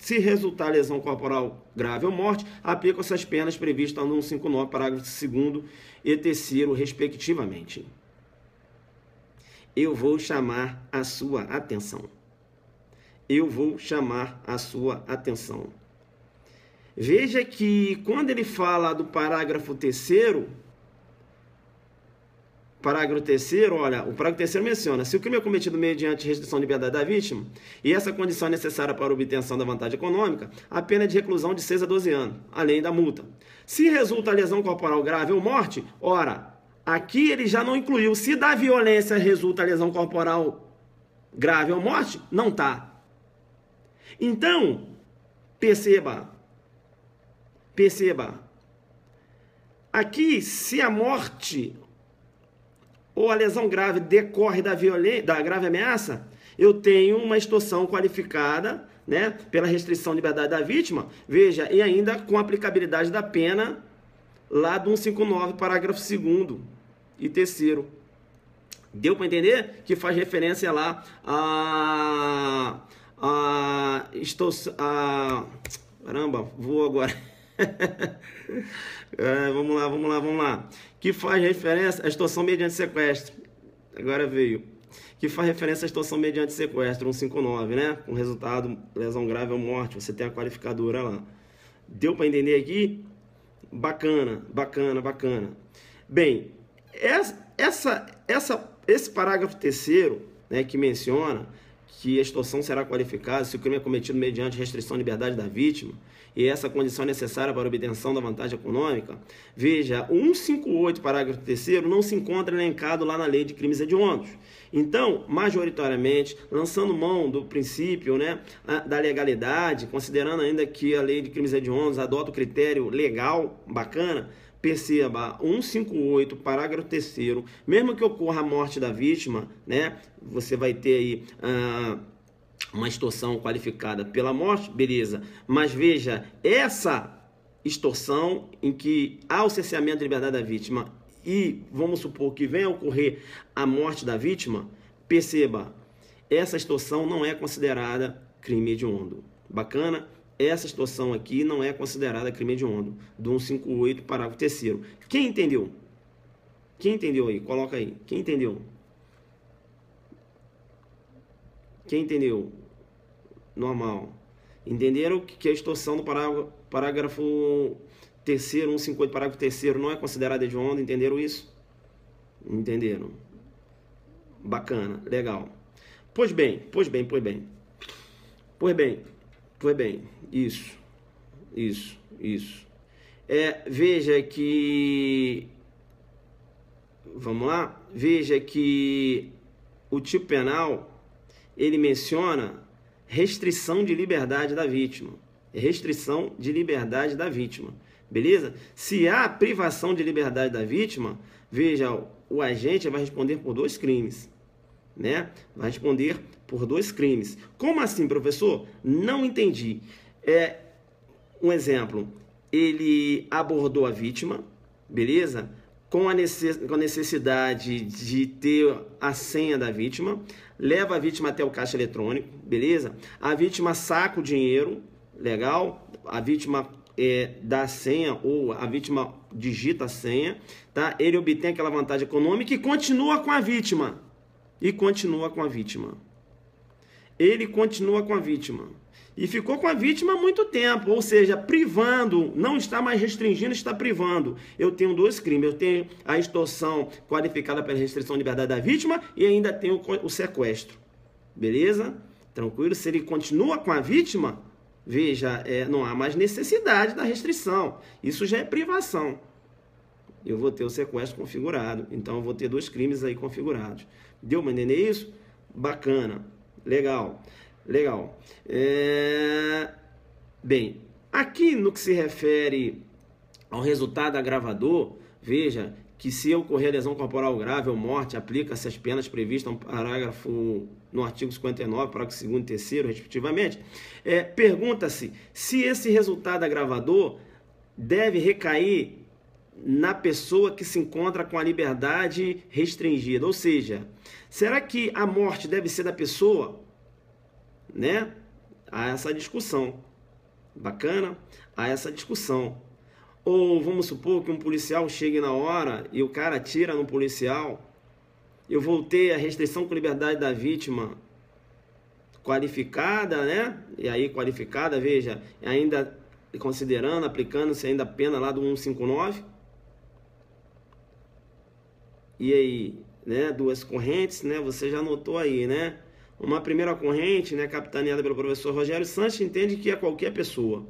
resultar lesão corporal grave ou morte, aplicam essas penas previstas no 159, parágrafo 2º e 3º, respectivamente. Eu vou chamar a sua atenção. Veja que quando ele fala do parágrafo 3º, olha, o parágrafo 3º menciona: se o crime é cometido mediante restrição de liberdade da vítima, e essa condição é necessária para a obtenção da vantagem econômica, a pena é de reclusão de 6 a 12 anos, além da multa. Se resulta lesão corporal grave ou morte, ora, aqui ele já não incluiu. Se da violência resulta lesão corporal grave ou morte, não está. Então, perceba, aqui, se a morte ou a lesão grave decorre da grave ameaça, eu tenho uma extorsão qualificada, né, pela restrição de liberdade da vítima, veja, e ainda com aplicabilidade da pena lá do 159, parágrafo 2º e 3º. Deu para entender? Que faz referência lá caramba, vou agora. Vamos lá. Que faz referência à extorsão mediante sequestro. Agora veio. Que faz referência à extorsão mediante sequestro, 159, né? Com resultado, lesão grave ou morte. Você tem a qualificadora lá. Deu para entender aqui? Bacana. Bem, esse parágrafo 3º, né, que menciona que a extorsão será qualificada se o crime é cometido mediante restrição de liberdade da vítima, e essa condição é necessária para a obtenção da vantagem econômica, veja, o 158, parágrafo 3º, não se encontra elencado lá na lei de crimes hediondos. Então, majoritariamente, lançando mão do princípio, né, da legalidade, considerando ainda que a lei de crimes hediondos adota o critério legal, bacana, perceba, 158, parágrafo 3º, mesmo que ocorra a morte da vítima, né, você vai ter aí uma extorsão qualificada pela morte, beleza. Mas veja, essa extorsão em que há o cerceamento de liberdade da vítima e vamos supor que venha a ocorrer a morte da vítima, perceba, essa extorsão não é considerada crime hediondo. Bacana? Essa extorsão aqui não é considerada crime hediondo. Do 158, parágrafo 3º. Quem entendeu? Quem entendeu aí? Coloca aí. Quem entendeu? Quem entendeu? Normal. Entenderam que a extorsão do parágrafo 3º, 158, parágrafo 3º não é considerada hediondo? Entenderam isso? Entenderam? Bacana, legal. Pois bem. Isso. Veja que... Vamos lá? Veja que o tipo penal, ele menciona restrição de liberdade da vítima. Restrição de liberdade da vítima. Beleza? Se há privação de liberdade da vítima, veja, o agente vai responder por 2 crimes. Né? Vai responder por 2 crimes. Como assim, professor? Não entendi. Um exemplo. Ele abordou a vítima, beleza? Com a necessidade de ter a senha da vítima, leva a vítima até o caixa eletrônico, beleza? A vítima saca o dinheiro, legal? A vítima dá a senha ou a vítima digita a senha, tá? Ele obtém aquela vantagem econômica e continua com a vítima. Ele continua com a vítima. E ficou com a vítima há muito tempo, ou seja, privando, não está mais restringindo, está privando. Eu tenho 2 crimes, eu tenho a extorsão qualificada pela restrição de liberdade da vítima e ainda tenho o sequestro. Beleza? Tranquilo? Se ele continua com a vítima, veja, não há mais necessidade da restrição. Isso já é privação. Eu vou ter o sequestro configurado, então eu vou ter 2 crimes aí configurados. Deu para entender isso? Bacana, legal. Bem, aqui no que se refere ao resultado agravador, veja que se ocorrer lesão corporal grave ou morte, aplica-se as penas previstas no artigo 59, parágrafo 2º e 3º, respectivamente. Pergunta-se se esse resultado agravador deve recair na pessoa que se encontra com a liberdade restringida, ou seja, será que a morte deve ser da pessoa? Né? Há essa discussão. Bacana? Há essa discussão. Ou vamos supor que um policial chegue na hora e o cara atira no policial. Eu vou ter a restrição com liberdade da vítima qualificada, né? E aí qualificada, veja, ainda considerando, aplicando-se ainda a pena lá do 159. E aí, né? 2 correntes, né? Você já notou aí, né? Uma primeira corrente, né, capitaneada pelo professor Rogério Santos, entende que é qualquer pessoa.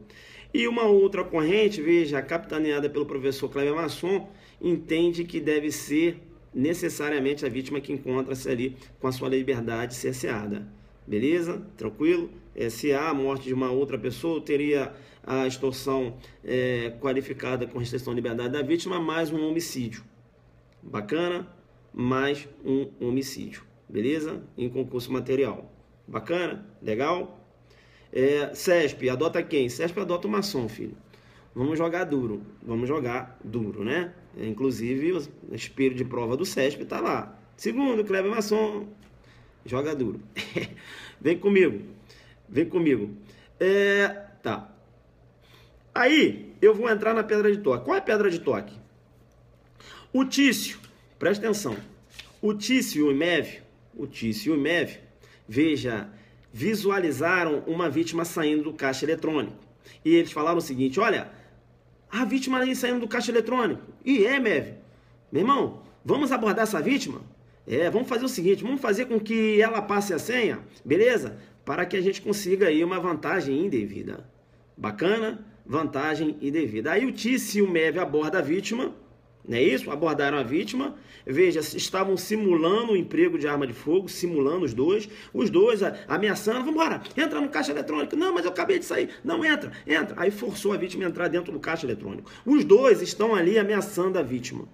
E uma outra corrente, veja, capitaneada pelo professor Cleber Masson, entende que deve ser necessariamente a vítima que encontra-se ali com a sua liberdade cerceada. Beleza? Tranquilo? Se há a morte de uma outra pessoa, teria a extorsão qualificada com restrição de liberdade da vítima, mais um homicídio. Bacana? Mais um homicídio. Beleza? Em concurso material. Bacana? Legal? CESP, adota quem? CESP adota o maçom, filho. Vamos jogar duro. Né? Inclusive, o espelho de prova do CESP tá lá. Segundo, Kleber Maçom. Joga duro. Vem comigo. Tá. Aí, eu vou entrar na pedra de toque. Qual é a pedra de toque? O Tício, presta atenção. O Tício e o MEV, veja, visualizaram uma vítima saindo do caixa eletrônico. E eles falaram o seguinte, olha, a vítima aí saindo do caixa eletrônico. E MEV, meu irmão, vamos abordar essa vítima? Vamos fazer o seguinte, vamos fazer com que ela passe a senha, beleza? Para que a gente consiga aí uma vantagem indevida. Bacana? Vantagem indevida. Aí o Tício e o MEV abordam a vítima, não é isso? Abordaram a vítima, veja, estavam simulando o emprego de arma de fogo, simulando os dois ameaçando, vamos embora, entra no caixa eletrônico, não, mas eu acabei de sair, não, entra, aí forçou a vítima a entrar dentro do caixa eletrônico, os dois estão ali ameaçando a vítima,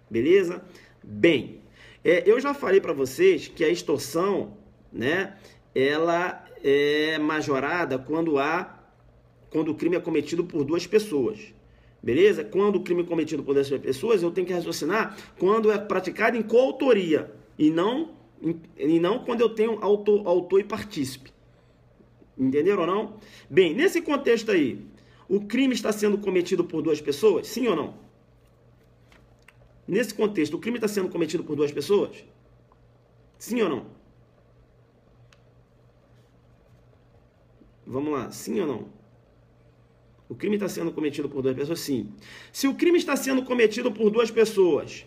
beleza? Bem, eu já falei para vocês que a extorsão, né, ela é majorada quando o crime é cometido por duas pessoas. Beleza? Quando o crime é cometido por duas pessoas, eu tenho que raciocinar quando é praticado em coautoria e não quando eu tenho autor e partícipe. Entenderam ou não? Bem, nesse contexto aí, o crime está sendo cometido por duas pessoas? Sim ou não? Nesse contexto, o crime está sendo cometido por duas pessoas? Sim ou não? Vamos lá, sim ou não? O crime está sendo cometido por duas pessoas? Sim. Se o crime está sendo cometido por duas pessoas,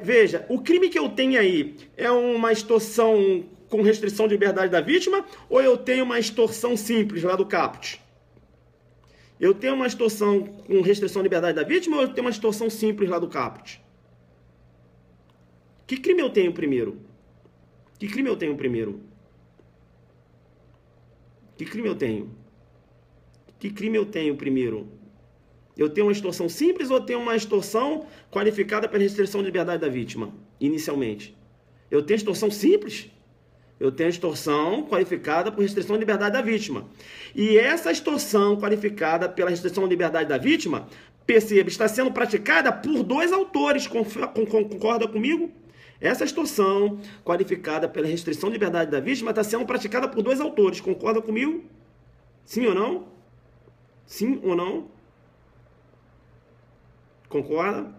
veja, o crime que eu tenho aí é uma extorsão com restrição de liberdade da vítima ou eu tenho uma extorsão simples lá do caput? Eu tenho uma extorsão com restrição de liberdade da vítima ou eu tenho uma extorsão simples lá do caput? Que crime eu tenho primeiro? Que crime eu tenho primeiro? Que crime eu tenho? Que crime eu tenho primeiro? Eu tenho uma extorsão simples ou eu tenho uma extorsão qualificada pela restrição de liberdade da vítima, inicialmente? Eu tenho extorsão simples? Eu tenho extorsão qualificada por restrição de liberdade da vítima. E essa extorsão qualificada pela restrição de liberdade da vítima, perceba, está sendo praticada por dois autores, concorda comigo? Essa extorsão qualificada pela restrição de liberdade da vítima está sendo praticada por dois autores. Concorda comigo? Sim ou não? Sim ou não? Concorda?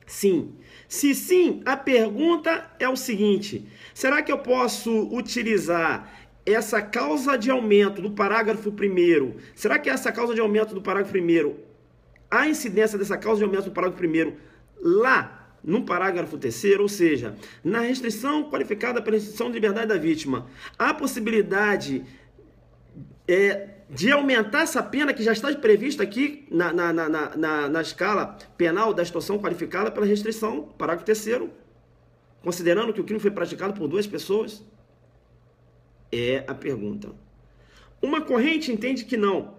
Sim. Se sim, a pergunta é o seguinte: será que eu posso utilizar essa causa de aumento do parágrafo 1º? Será que essa causa de aumento do parágrafo 1º, a incidência dessa causa de aumento do parágrafo 1º lá no parágrafo 3º, ou seja, na restrição qualificada pela restrição de liberdade da vítima, há possibilidade de aumentar essa pena que já está prevista aqui na escala penal da extorsão qualificada pela restrição, parágrafo 3º, considerando que o crime foi praticado por duas pessoas? É a pergunta. Uma corrente entende que não.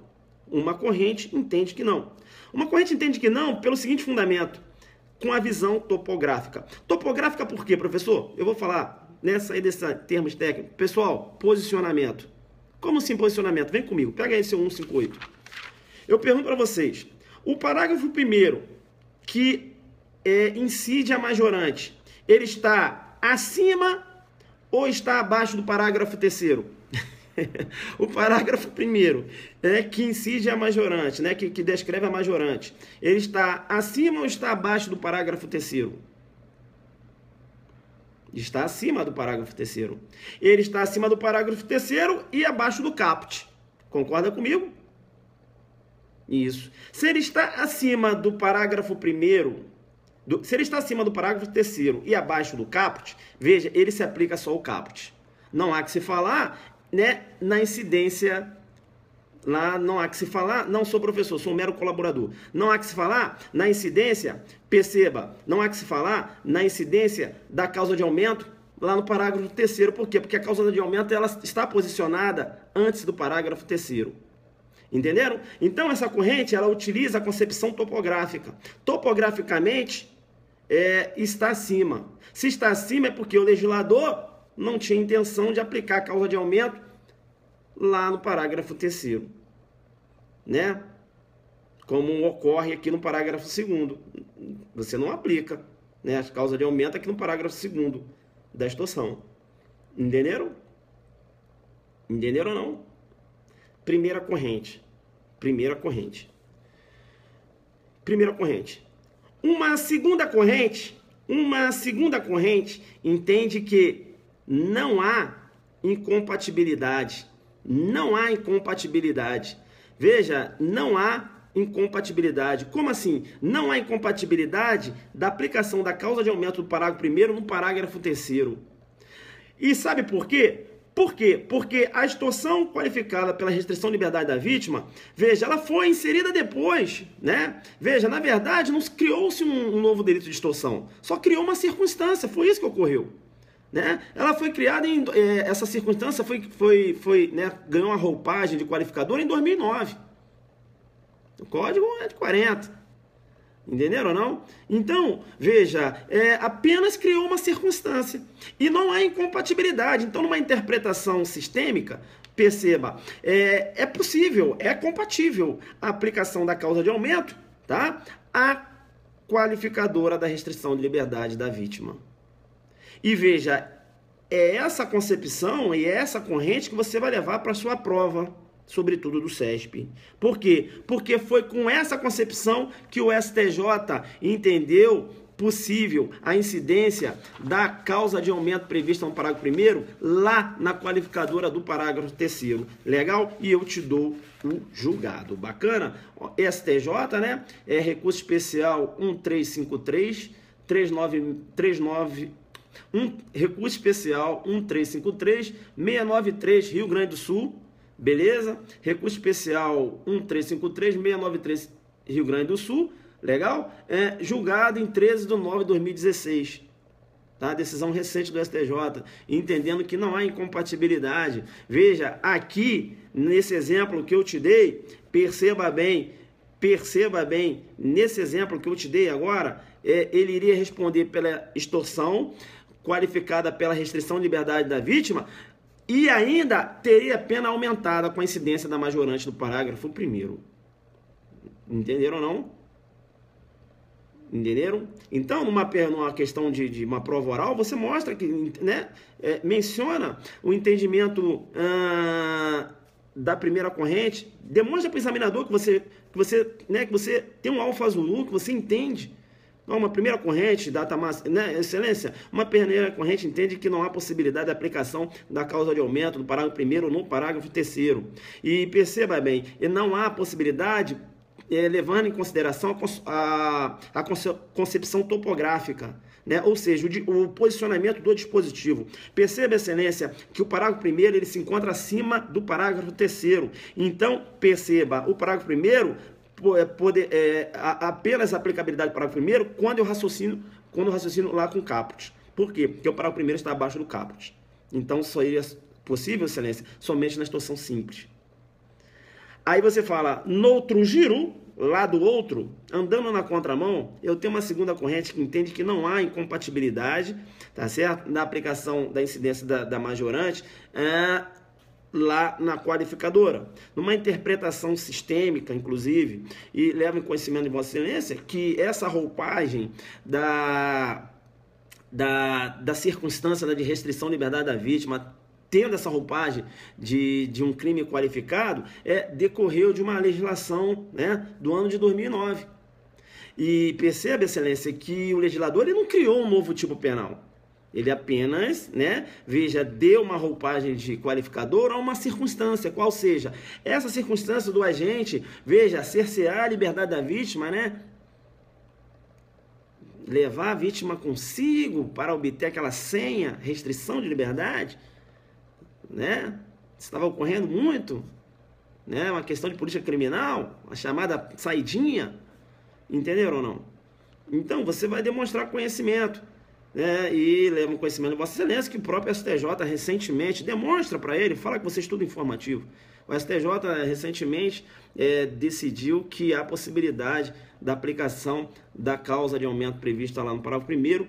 Uma corrente entende que não. Uma corrente entende que não pelo seguinte fundamento: com a visão topográfica. Topográfica por quê, professor? Eu vou falar nessa aí desses termos técnicos. Pessoal, posicionamento. Como assim posicionamento? Vem comigo, pega aí seu 158. Eu pergunto para vocês, o parágrafo 1º, que incide a majorante, ele está acima ou está abaixo do parágrafo 3º? O parágrafo 1º, que incide a majorante, né, que descreve a majorante, ele está acima ou está abaixo do parágrafo 3º? Está acima do parágrafo 3º. Ele está acima do parágrafo 3º e abaixo do caput. Concorda comigo? Isso. Se ele está acima do parágrafo 1º, se ele está acima do parágrafo 3º e abaixo do caput, veja, ele se aplica só ao caput. Não há que se falar, né, na incidência, lá não há que se falar, não sou professor, sou um mero colaborador, não há que se falar na incidência, perceba, não há que se falar na incidência da causa de aumento lá no parágrafo 3º, por quê? Porque a causa de aumento ela está posicionada antes do parágrafo 3º. Entenderam? Então essa corrente ela utiliza a concepção topográfica. Topograficamente está acima. Se está acima é porque o legislador não tinha intenção de aplicar a causa de aumento lá no parágrafo 3º, né? Como ocorre aqui no parágrafo 2º. Você não aplica, né, a causa de aumento aqui no parágrafo 2º da extorsão. Entenderam? Entenderam ou não? Primeira corrente. Primeira corrente. Primeira corrente. Uma segunda corrente entende que não há incompatibilidade. Não há incompatibilidade. Veja, não há incompatibilidade. Como assim? Não há incompatibilidade da aplicação da causa de aumento do parágrafo 1º no parágrafo 3º. E sabe por quê? Por quê? Porque a extorsão qualificada pela restrição de liberdade da vítima, veja, ela foi inserida depois, né? Veja, na verdade, não criou-se um novo delito de extorsão. Só criou uma circunstância, foi isso que ocorreu. Né? Ela foi criada essa circunstância né, ganhou uma roupagem de qualificador em 2009. O código é de 40. Entenderam ou não? Então, veja, apenas criou uma circunstância. E não há incompatibilidade. Então, numa interpretação sistêmica, perceba, é possível, é compatível a aplicação da causa de aumento, tá? A qualificadora da restrição de liberdade da vítima. E veja, é essa concepção e é essa corrente que você vai levar para a sua prova, sobretudo do CESP. Por quê? Porque foi com essa concepção que o STJ entendeu possível a incidência da causa de aumento prevista no parágrafo 1º lá na qualificadora do parágrafo 3º. Legal? E eu te dou o julgado. Bacana? STJ, né? Recurso especial 1353, 3939, recurso especial 1353, 693, Rio Grande do Sul. Beleza? Recurso especial 1353, 693, Rio Grande do Sul. Legal? Julgado em 13 de nove de 2016. Tá? Decisão recente do STJ. Entendendo que não há incompatibilidade. Veja, aqui, nesse exemplo que eu te dei, perceba bem, nesse exemplo que eu te dei agora, ele iria responder pela extorsão, qualificada pela restrição de liberdade da vítima, e ainda teria pena aumentada com a incidência da majorante do parágrafo 1º. Entenderam ou não? Entenderam? Então, numa questão de uma prova oral, você mostra que, né, menciona o entendimento da primeira corrente, demonstra para o examinador que você tem um alfa Zulu, que você entende. Uma primeira corrente, data máxima, né, excelência, uma primeira corrente entende que não há possibilidade de aplicação da causa de aumento do parágrafo 1º no parágrafo 3º. E perceba bem, não há possibilidade, levando em consideração a concepção topográfica, né? Ou seja, o posicionamento do dispositivo. Perceba, excelência, que o parágrafo 1º ele se encontra acima do parágrafo 3º. Então, perceba, o parágrafo 1º apenas a aplicabilidade do parágrafo 1º quando eu raciocino lá com o caput. Por quê? Porque o parágrafo 1º está abaixo do caput. Então, só iria possível, excelência, somente na extorsão simples. Aí você fala, no outro giro, lá do outro, andando na contramão, eu tenho uma segunda corrente que entende que não há incompatibilidade, tá certo? Na aplicação da incidência da majorante, lá na qualificadora. Numa interpretação sistêmica, inclusive, e leva em conhecimento de Vossa Excelência que essa roupagem da circunstância de restrição de liberdade da vítima, tendo essa roupagem de um crime qualificado, decorreu de uma legislação, né, do ano de 2009. E perceba, excelência, que o legislador ele não criou um novo tipo penal. Ele apenas, né, veja, deu uma roupagem de qualificador a uma circunstância, qual seja, essa circunstância do agente, veja, cercear a liberdade da vítima, né, levar a vítima consigo para obter aquela senha, restrição de liberdade, né, estava ocorrendo muito, né, uma questão de política criminal, a chamada saidinha, entenderam ou não? Então, você vai demonstrar conhecimento, e leva um conhecimento de Vossa Excelência que o próprio STJ recentemente demonstra para ele, fala que você estuda informativo. O STJ recentemente decidiu que há possibilidade da aplicação da causa de aumento prevista lá no parágrafo 1º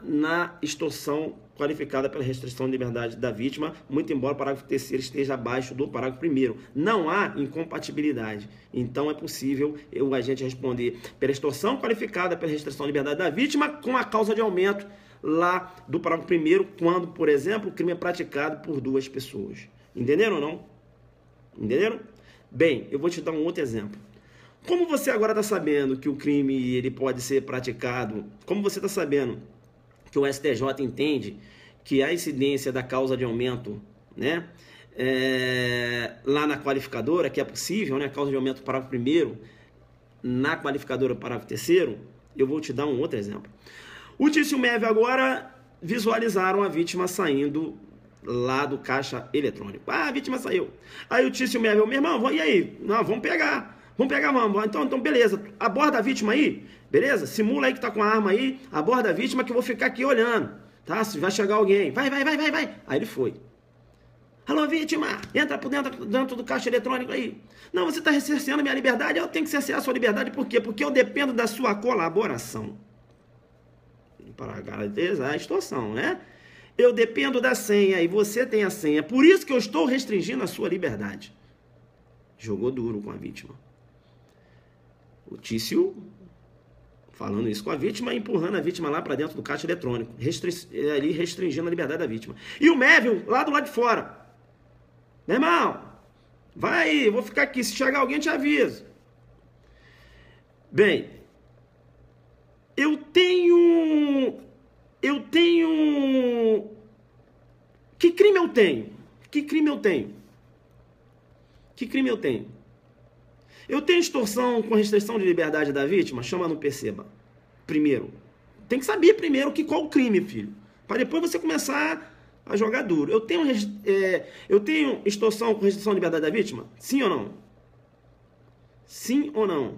na extorsão qualificada pela restrição de liberdade da vítima, muito embora o parágrafo 3º esteja abaixo do parágrafo 1º. Não há incompatibilidade. Então é possível o agente responder pela extorsão qualificada pela restrição de liberdade da vítima com a causa de aumento lá do parágrafo 1º, quando, por exemplo, o crime é praticado por duas pessoas. Entenderam ou não? Entenderam? Bem, eu vou te dar um outro exemplo. Como você agora está sabendo que o crime ele pode ser praticado, como você está sabendo que o STJ entende que a incidência da causa de aumento, né, lá na qualificadora, que é possível, né, a causa de aumento do parágrafo 1º, na qualificadora do parágrafo 3º, eu vou te dar um outro exemplo. O Tício Meve agora visualizaram a vítima saindo lá do caixa eletrônico. A vítima saiu. Aí o Tício Meve, meu irmão, e aí? Não, vamos pegar. Vamos. Então, beleza. Aborda a vítima aí, beleza? Simula aí que tá com a arma aí, aborda a vítima que eu vou ficar aqui olhando, tá? Se vai chegar alguém. Vai. Aí ele foi. Alô, vítima, entra por dentro do caixa eletrônico aí. Não, você está cerceando minha liberdade, eu tenho que cercear a sua liberdade, por quê? Porque eu dependo da sua colaboração. Para garantizar a extorsão, né? Eu dependo da senha e você tem a senha, por isso que eu estou restringindo a sua liberdade. Jogou duro com a vítima. O Tício falando isso com a vítima, empurrando a vítima lá para dentro do caixa eletrônico, ali restringindo a liberdade da vítima. E o Mévio lá do lado de fora. Meu irmão, vai aí, eu vou ficar aqui, se chegar alguém eu te aviso. Bem, eu tenho... Que crime eu tenho? Que crime eu tenho? Que crime eu tenho? Eu tenho extorsão com restrição de liberdade da vítima? Chama no Perceba. Primeiro. Tem que saber primeiro qual o crime, filho. Para depois você começar a jogar duro. Eu tenho extorsão com restrição de liberdade da vítima? Sim ou não? Sim ou não?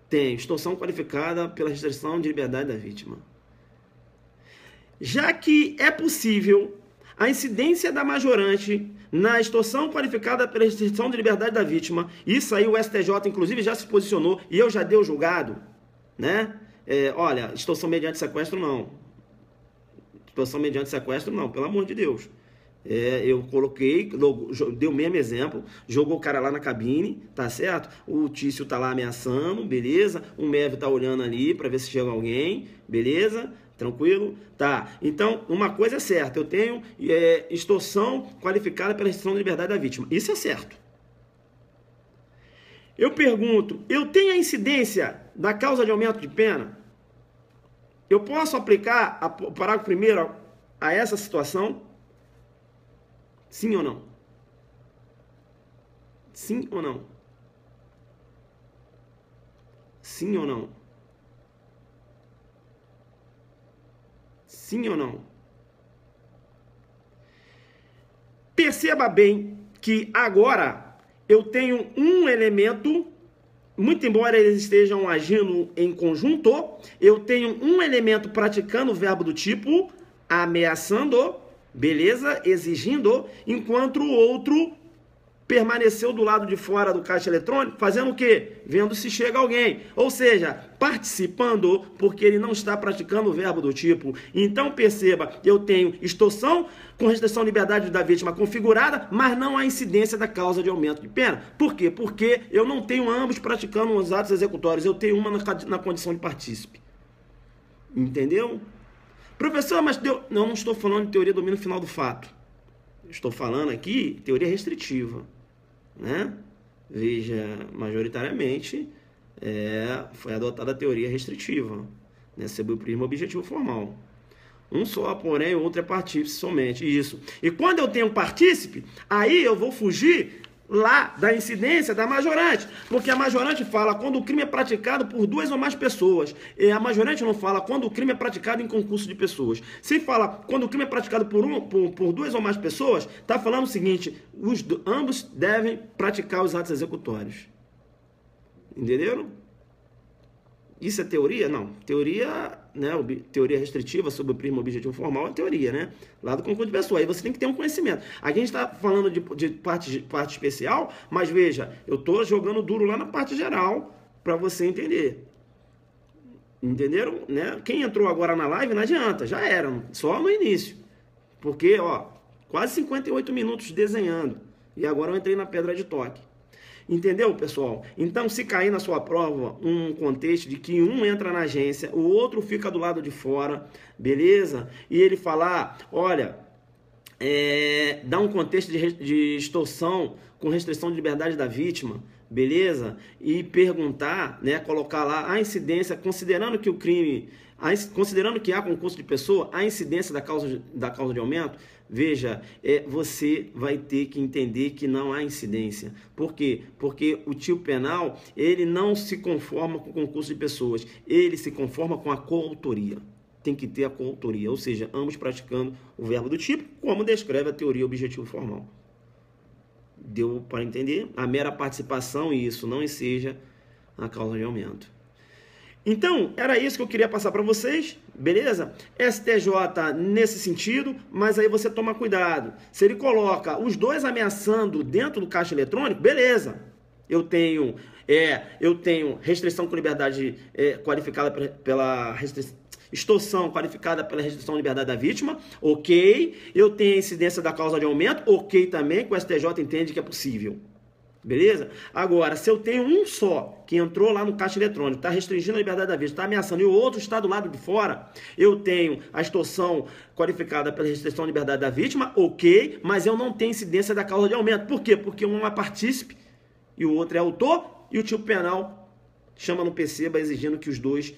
Tenho extorsão qualificada pela restrição de liberdade da vítima. Já que é possível a incidência da majorante na extorsão qualificada pela restrição de liberdade da vítima, isso aí o STJ, inclusive, já se posicionou e eu já dei o julgado, né? Olha, extorsão mediante sequestro, não. Extorsão mediante sequestro, não, pelo amor de Deus. Eu coloquei, deu o mesmo exemplo, jogou o cara lá na cabine, tá certo? O Tício tá lá ameaçando, beleza? O Mévio tá olhando ali para ver se chega alguém, beleza? Tranquilo? Tá. Então, uma coisa é certa, eu tenho extorsão qualificada pela restrição de liberdade da vítima. Isso é certo. Eu pergunto, eu tenho a incidência da causa de aumento de pena? Eu posso aplicar o parágrafo 1º a essa situação? Sim ou não? Sim ou não? Sim ou não? Sim ou não? Perceba bem que agora eu tenho um elemento, muito embora eles estejam agindo em conjunto, eu tenho um elemento praticando o verbo do tipo ameaçando, beleza? Exigindo, enquanto o outro permaneceu do lado de fora do caixa eletrônico, fazendo o quê? Vendo se chega alguém. Ou seja, participando, porque ele não está praticando o verbo do tipo. Então, perceba, eu tenho extorsão com restrição de liberdade da vítima configurada, mas não há incidência da causa de aumento de pena. Por quê? Porque eu não tenho ambos praticando os atos executórios, eu tenho uma na condição de partícipe. Entendeu? Professor, mas não estou falando de teoria do domínio final do fato. Estou falando aqui teoria restritiva, né? Veja, majoritariamente foi adotada a teoria restritiva, né? Sob o prisma objetivo formal. Um só, porém, o outro é partícipe somente, isso. E quando eu tenho partícipe, aí eu vou fugir lá da incidência da majorante, porque a majorante fala quando o crime é praticado por 2 ou mais pessoas, e a majorante não fala quando o crime é praticado em concurso de pessoas. Se fala quando o crime é praticado por 2 ou mais pessoas, está falando o seguinte, ambos devem praticar os atos executórios. Entenderam? Isso é teoria? Não. Teoria, né? Teoria restritiva sobre o prisma objetivo formal é teoria, né? Lá do concurso de pessoa. Aí você tem que ter um conhecimento. Aqui a gente está falando de parte especial, mas veja, eu estou jogando duro lá na parte geral para você entender. Entenderam? Né? Quem entrou agora na live não adianta, já era, só no início. Porque, ó, quase 58 minutos desenhando. E agora eu entrei na pedra de toque. Entendeu, pessoal? Então, se cair na sua prova um contexto de que um entra na agência, o outro fica do lado de fora, beleza? E ele falar, olha, dá um contexto de extorsão com restrição de liberdade da vítima, beleza? E perguntar, né, colocar lá a incidência, considerando que o crime, considerando que há concurso de pessoa, a incidência da causa de aumento, veja, você vai ter que entender que não há incidência. Por quê? Porque o tipo penal, ele não se conforma com o concurso de pessoas, ele se conforma com a coautoria. Tem que ter a coautoria, ou seja, ambos praticando o verbo do tipo, como descreve a teoria objetivo formal. Deu para entender? A mera participação, e isso não enseja a causa de aumento. Então, era isso que eu queria passar para vocês, beleza? STJ nesse sentido, mas aí você toma cuidado. Se ele coloca os dois ameaçando dentro do caixa eletrônico, beleza. Eu tenho restrição com liberdade qualificada pela restrição, extorsão qualificada pela restrição à liberdade da vítima, ok. Eu tenho a incidência da causa de aumento, ok também, que o STJ entende que é possível. Beleza? Agora, se eu tenho um só que entrou lá no caixa eletrônico, está restringindo a liberdade da vítima, está ameaçando, e o outro está do lado de fora, eu tenho a extorsão qualificada pela restrição à liberdade da vítima, ok, mas eu não tenho incidência da causa de aumento. Por quê? Porque um é partícipe e o outro é autor, e o tipo penal chama no PCBA exigindo que os dois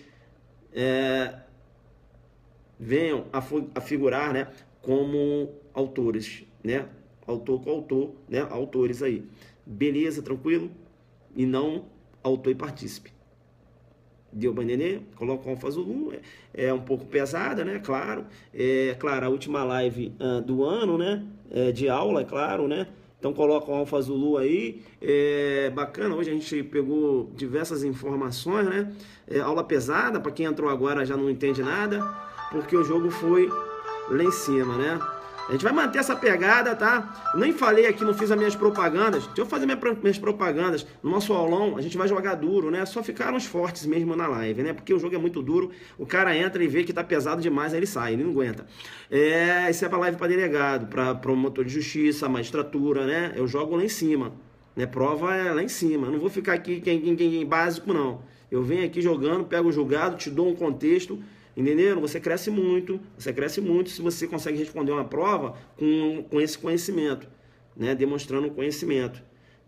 venham a figurar, né, como autores, né? Autor com autor, né? Autores aí. Beleza, tranquilo? E não autor e partícipe. Deu para entender? Coloca o Alfa Zulu, é um pouco pesada, né? Claro. Claro, a última live do ano, né? De aula, é claro, né? Então coloca o Alfa Zulu aí. Bacana, hoje a gente pegou diversas informações, né? Aula pesada, para quem entrou agora já não entende nada, porque o jogo foi lá em cima, né? A gente vai manter essa pegada, tá? Nem falei aqui, não fiz as minhas propagandas. Deixa eu fazer minhas propagandas. No nosso aulão, a gente vai jogar duro, né? Só ficaram os fortes mesmo na live, né? Porque o jogo é muito duro. O cara entra e vê que tá pesado demais, aí ele sai, ele não aguenta. Isso é pra live pra delegado, pra promotor de justiça, magistratura, né? Eu jogo lá em cima, né? Prova é lá em cima. Eu não vou ficar aqui em básico, não. Eu venho aqui jogando, pego o julgado, te dou um contexto. Entenderam? Você cresce muito se você consegue responder uma prova com esse conhecimento, né? Demonstrando conhecimento.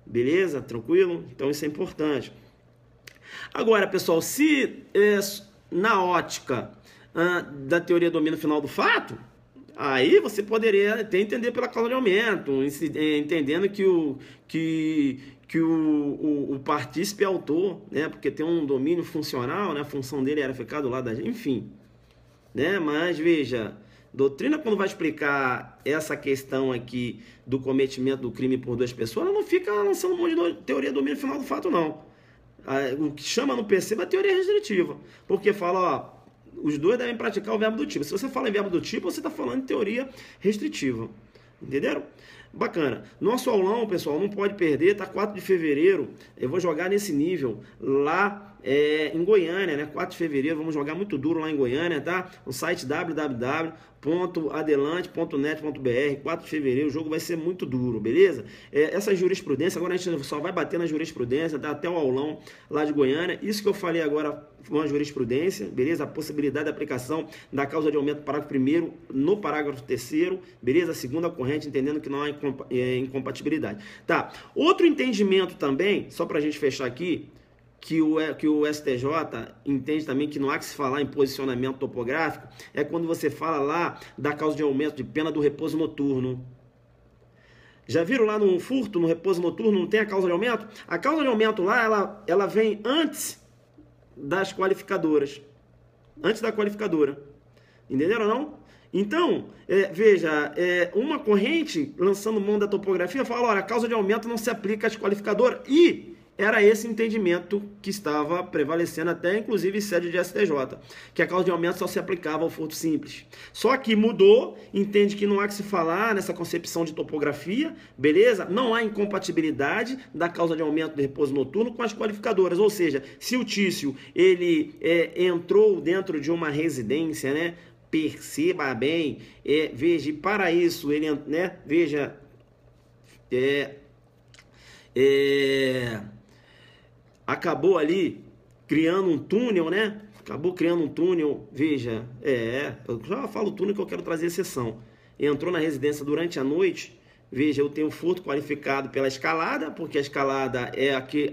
Beleza? Tranquilo? Então isso é importante. Agora, pessoal, se na ótica da teoria do domínio final do fato, aí você poderia até entender pela causa de aumento, entendendo que o partícipe é autor, né? Porque tem um domínio funcional, né? A função dele era ficar do lado da gente, enfim, né? Mas veja, doutrina, quando vai explicar essa questão aqui do cometimento do crime por duas pessoas, ela não fica lançando um monte de teoria do domínio final do fato, não. O que chama no PCBA é a teoria restritiva, porque fala, ó, os dois devem praticar o verbo do tipo. Se você fala em verbo do tipo, você está falando em teoria restritiva. Entenderam? Bacana. Nosso aulão, pessoal, não pode perder, tá? 4 de fevereiro, eu vou jogar nesse nível lá em Goiânia, né? 4 de fevereiro, vamos jogar muito duro lá em Goiânia, tá? No site www.adelante.net.br, 4 de fevereiro, o jogo vai ser muito duro, beleza? Essa jurisprudência, agora a gente só vai bater na jurisprudência, tá? Até o aulão lá de Goiânia. Isso que eu falei agora foi uma jurisprudência, beleza? A possibilidade de aplicação da causa de aumento do parágrafo 1º no parágrafo 3º, beleza? A segunda corrente, entendendo que não há incompatibilidade. Tá, outro entendimento também, só pra gente fechar aqui, que o STJ entende também que não há que se falar em posicionamento topográfico, é quando você fala lá da causa de aumento de pena do repouso noturno. Já viram lá no furto, no repouso noturno, não tem a causa de aumento? A causa de aumento lá, ela vem antes das qualificadoras. Antes da qualificadora. Entenderam ou não? Então, veja, uma corrente, lançando mão da topografia, fala, olha, a causa de aumento não se aplica às qualificadoras. E era esse entendimento que estava prevalecendo até, inclusive, em sede de STJ, que a causa de aumento só se aplicava ao furto simples. Só que mudou, entende que não há que se falar nessa concepção de topografia, beleza? Não há incompatibilidade da causa de aumento do repouso noturno com as qualificadoras, ou seja, se o Tício, ele entrou dentro de uma residência, né? Perceba bem, veja, e para isso, ele, né? Veja, acabou ali criando um túnel, né? Acabou criando um túnel, veja, eu já falo túnel que eu quero trazer exceção. Entrou na residência durante a noite, veja, eu tenho furto qualificado pela escalada, porque a escalada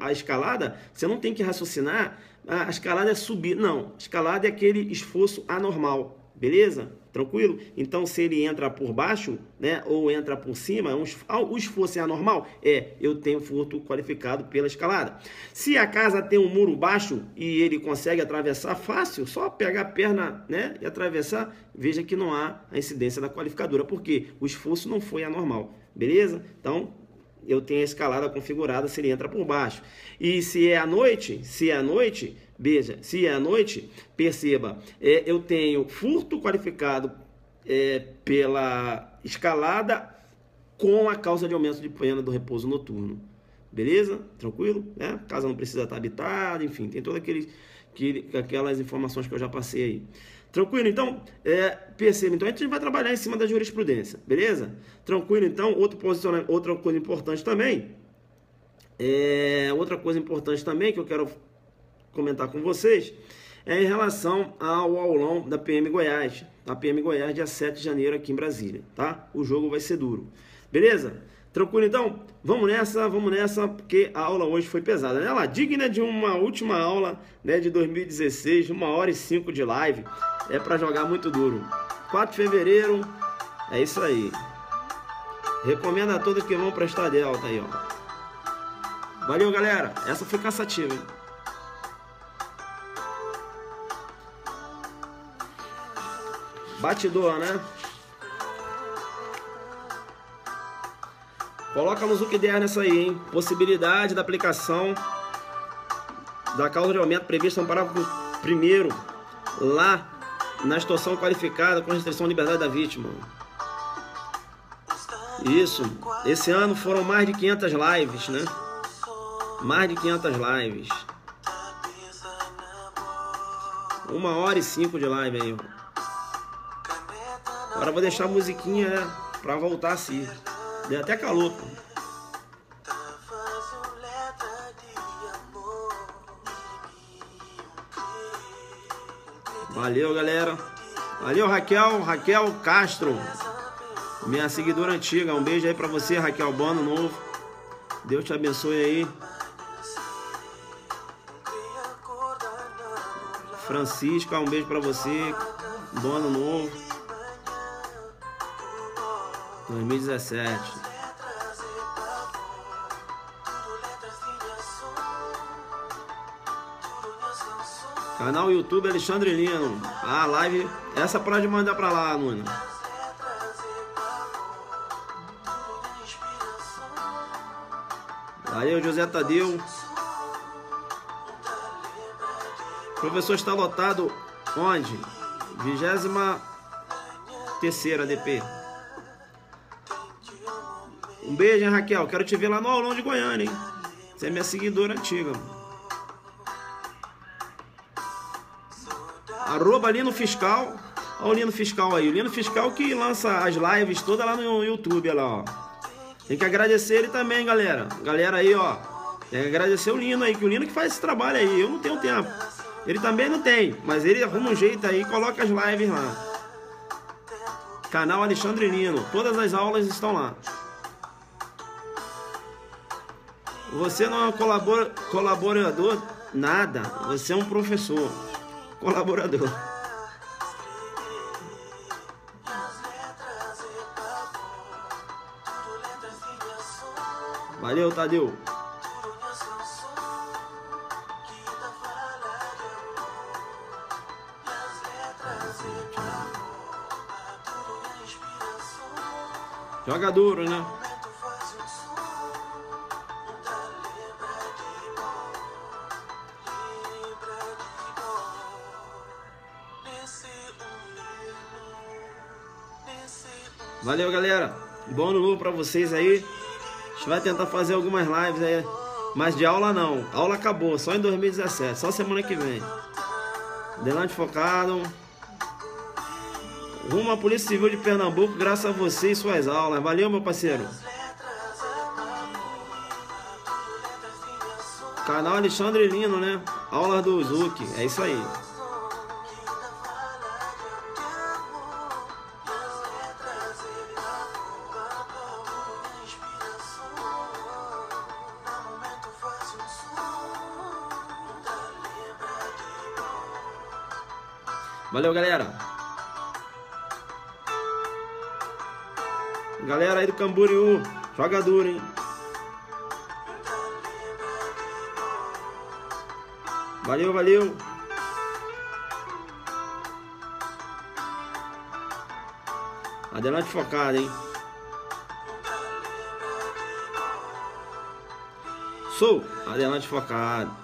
a escalada, você não tem que raciocinar, a escalada é subir, não, a escalada é aquele esforço anormal, beleza? Tranquilo? Então, se ele entra por baixo, né, ou entra por cima, o esforço é anormal? Eu tenho furto qualificado pela escalada. Se a casa tem um muro baixo e ele consegue atravessar fácil, só pegar a perna, né, e atravessar, veja que não há a incidência da qualificadora, porque o esforço não foi anormal, beleza? Então, eu tenho a escalada configurada se ele entra por baixo. E se é à noite, veja, se é à noite, perceba, eu tenho furto qualificado pela escalada com a causa de aumento de pena do repouso noturno. Beleza? Tranquilo? Né? Casa não precisa estar habitada, enfim, tem todas aquelas informações que eu já passei aí. Tranquilo? Então, perceba, então a gente vai trabalhar em cima da jurisprudência, beleza? Tranquilo? Então, outra coisa importante também, que eu quero comentar com vocês, é em relação ao aulão da PM Goiás. A PM Goiás, dia 7 de janeiro, aqui em Brasília, tá? O jogo vai ser duro. Beleza? Tranquilo, então? Vamos nessa, porque a aula hoje foi pesada, né? Ela digna de uma última aula, né, de 2016, 1h05 de live. É pra jogar muito duro. 4 de fevereiro, é isso aí. Recomendo a todos que vão prestar delta aí, ó. Valeu, galera. Essa foi cansativa, hein? Batidor, né? Coloca no Zucder nessa aí, hein? Possibilidade da aplicação da causa de aumento prevista no parágrafo 1º, lá na extorsão qualificada com restrição à liberdade da vítima. Isso. Esse ano foram mais de 500 lives, né? Mais de 500 lives. 1h05 de live aí, ó. Agora eu vou deixar a musiquinha, né, pra voltar assim. Deu até calor, pô. Valeu, galera. Valeu, Raquel Castro, minha seguidora antiga. Um beijo aí pra você, Raquel. Bom ano novo. Deus te abençoe aí. Francisca, um beijo pra você. Bom ano novo. 2017. Canal YouTube Alexandre Lino. A live, essa pode mandar pra lá, Luna. Valeu, José Tadeu. O professor está lotado onde? 23ª DP. Um beijo, hein, Raquel. Quero te ver lá no aulão de Goiânia, hein? Você é minha seguidora antiga. @ Lino Fiscal. Olha o Lino Fiscal aí. O Lino Fiscal que lança as lives todas lá no YouTube, olha lá, ó. Tem que agradecer ele também, galera. Galera aí, ó. Tem que agradecer o Lino aí, que o Lino que faz esse trabalho aí. Eu não tenho tempo. Ele também não tem, mas ele arruma um jeito aí e coloca as lives lá. Canal Alexandre Lino. Todas as aulas estão lá. Você não é um colaborador, nada. Você é um professor. Colaborador. Valeu, Tadeu. Joga duro, né? Valeu, galera. Bom ano novo pra vocês aí. A gente vai tentar fazer algumas lives aí. Mas de aula não. A aula acabou. Só em 2017. Só semana que vem. Adelante focado. Rumo à Polícia Civil de Pernambuco. Graças a você e suas aulas. Valeu, meu parceiro. Canal Alexandre Lino, né? Aulas do Zuc. É isso aí. Valeu, galera. Galera aí do Camboriú, joga duro, hein? Valeu, valeu. Adelante focado, hein? Sou Adelante Focado.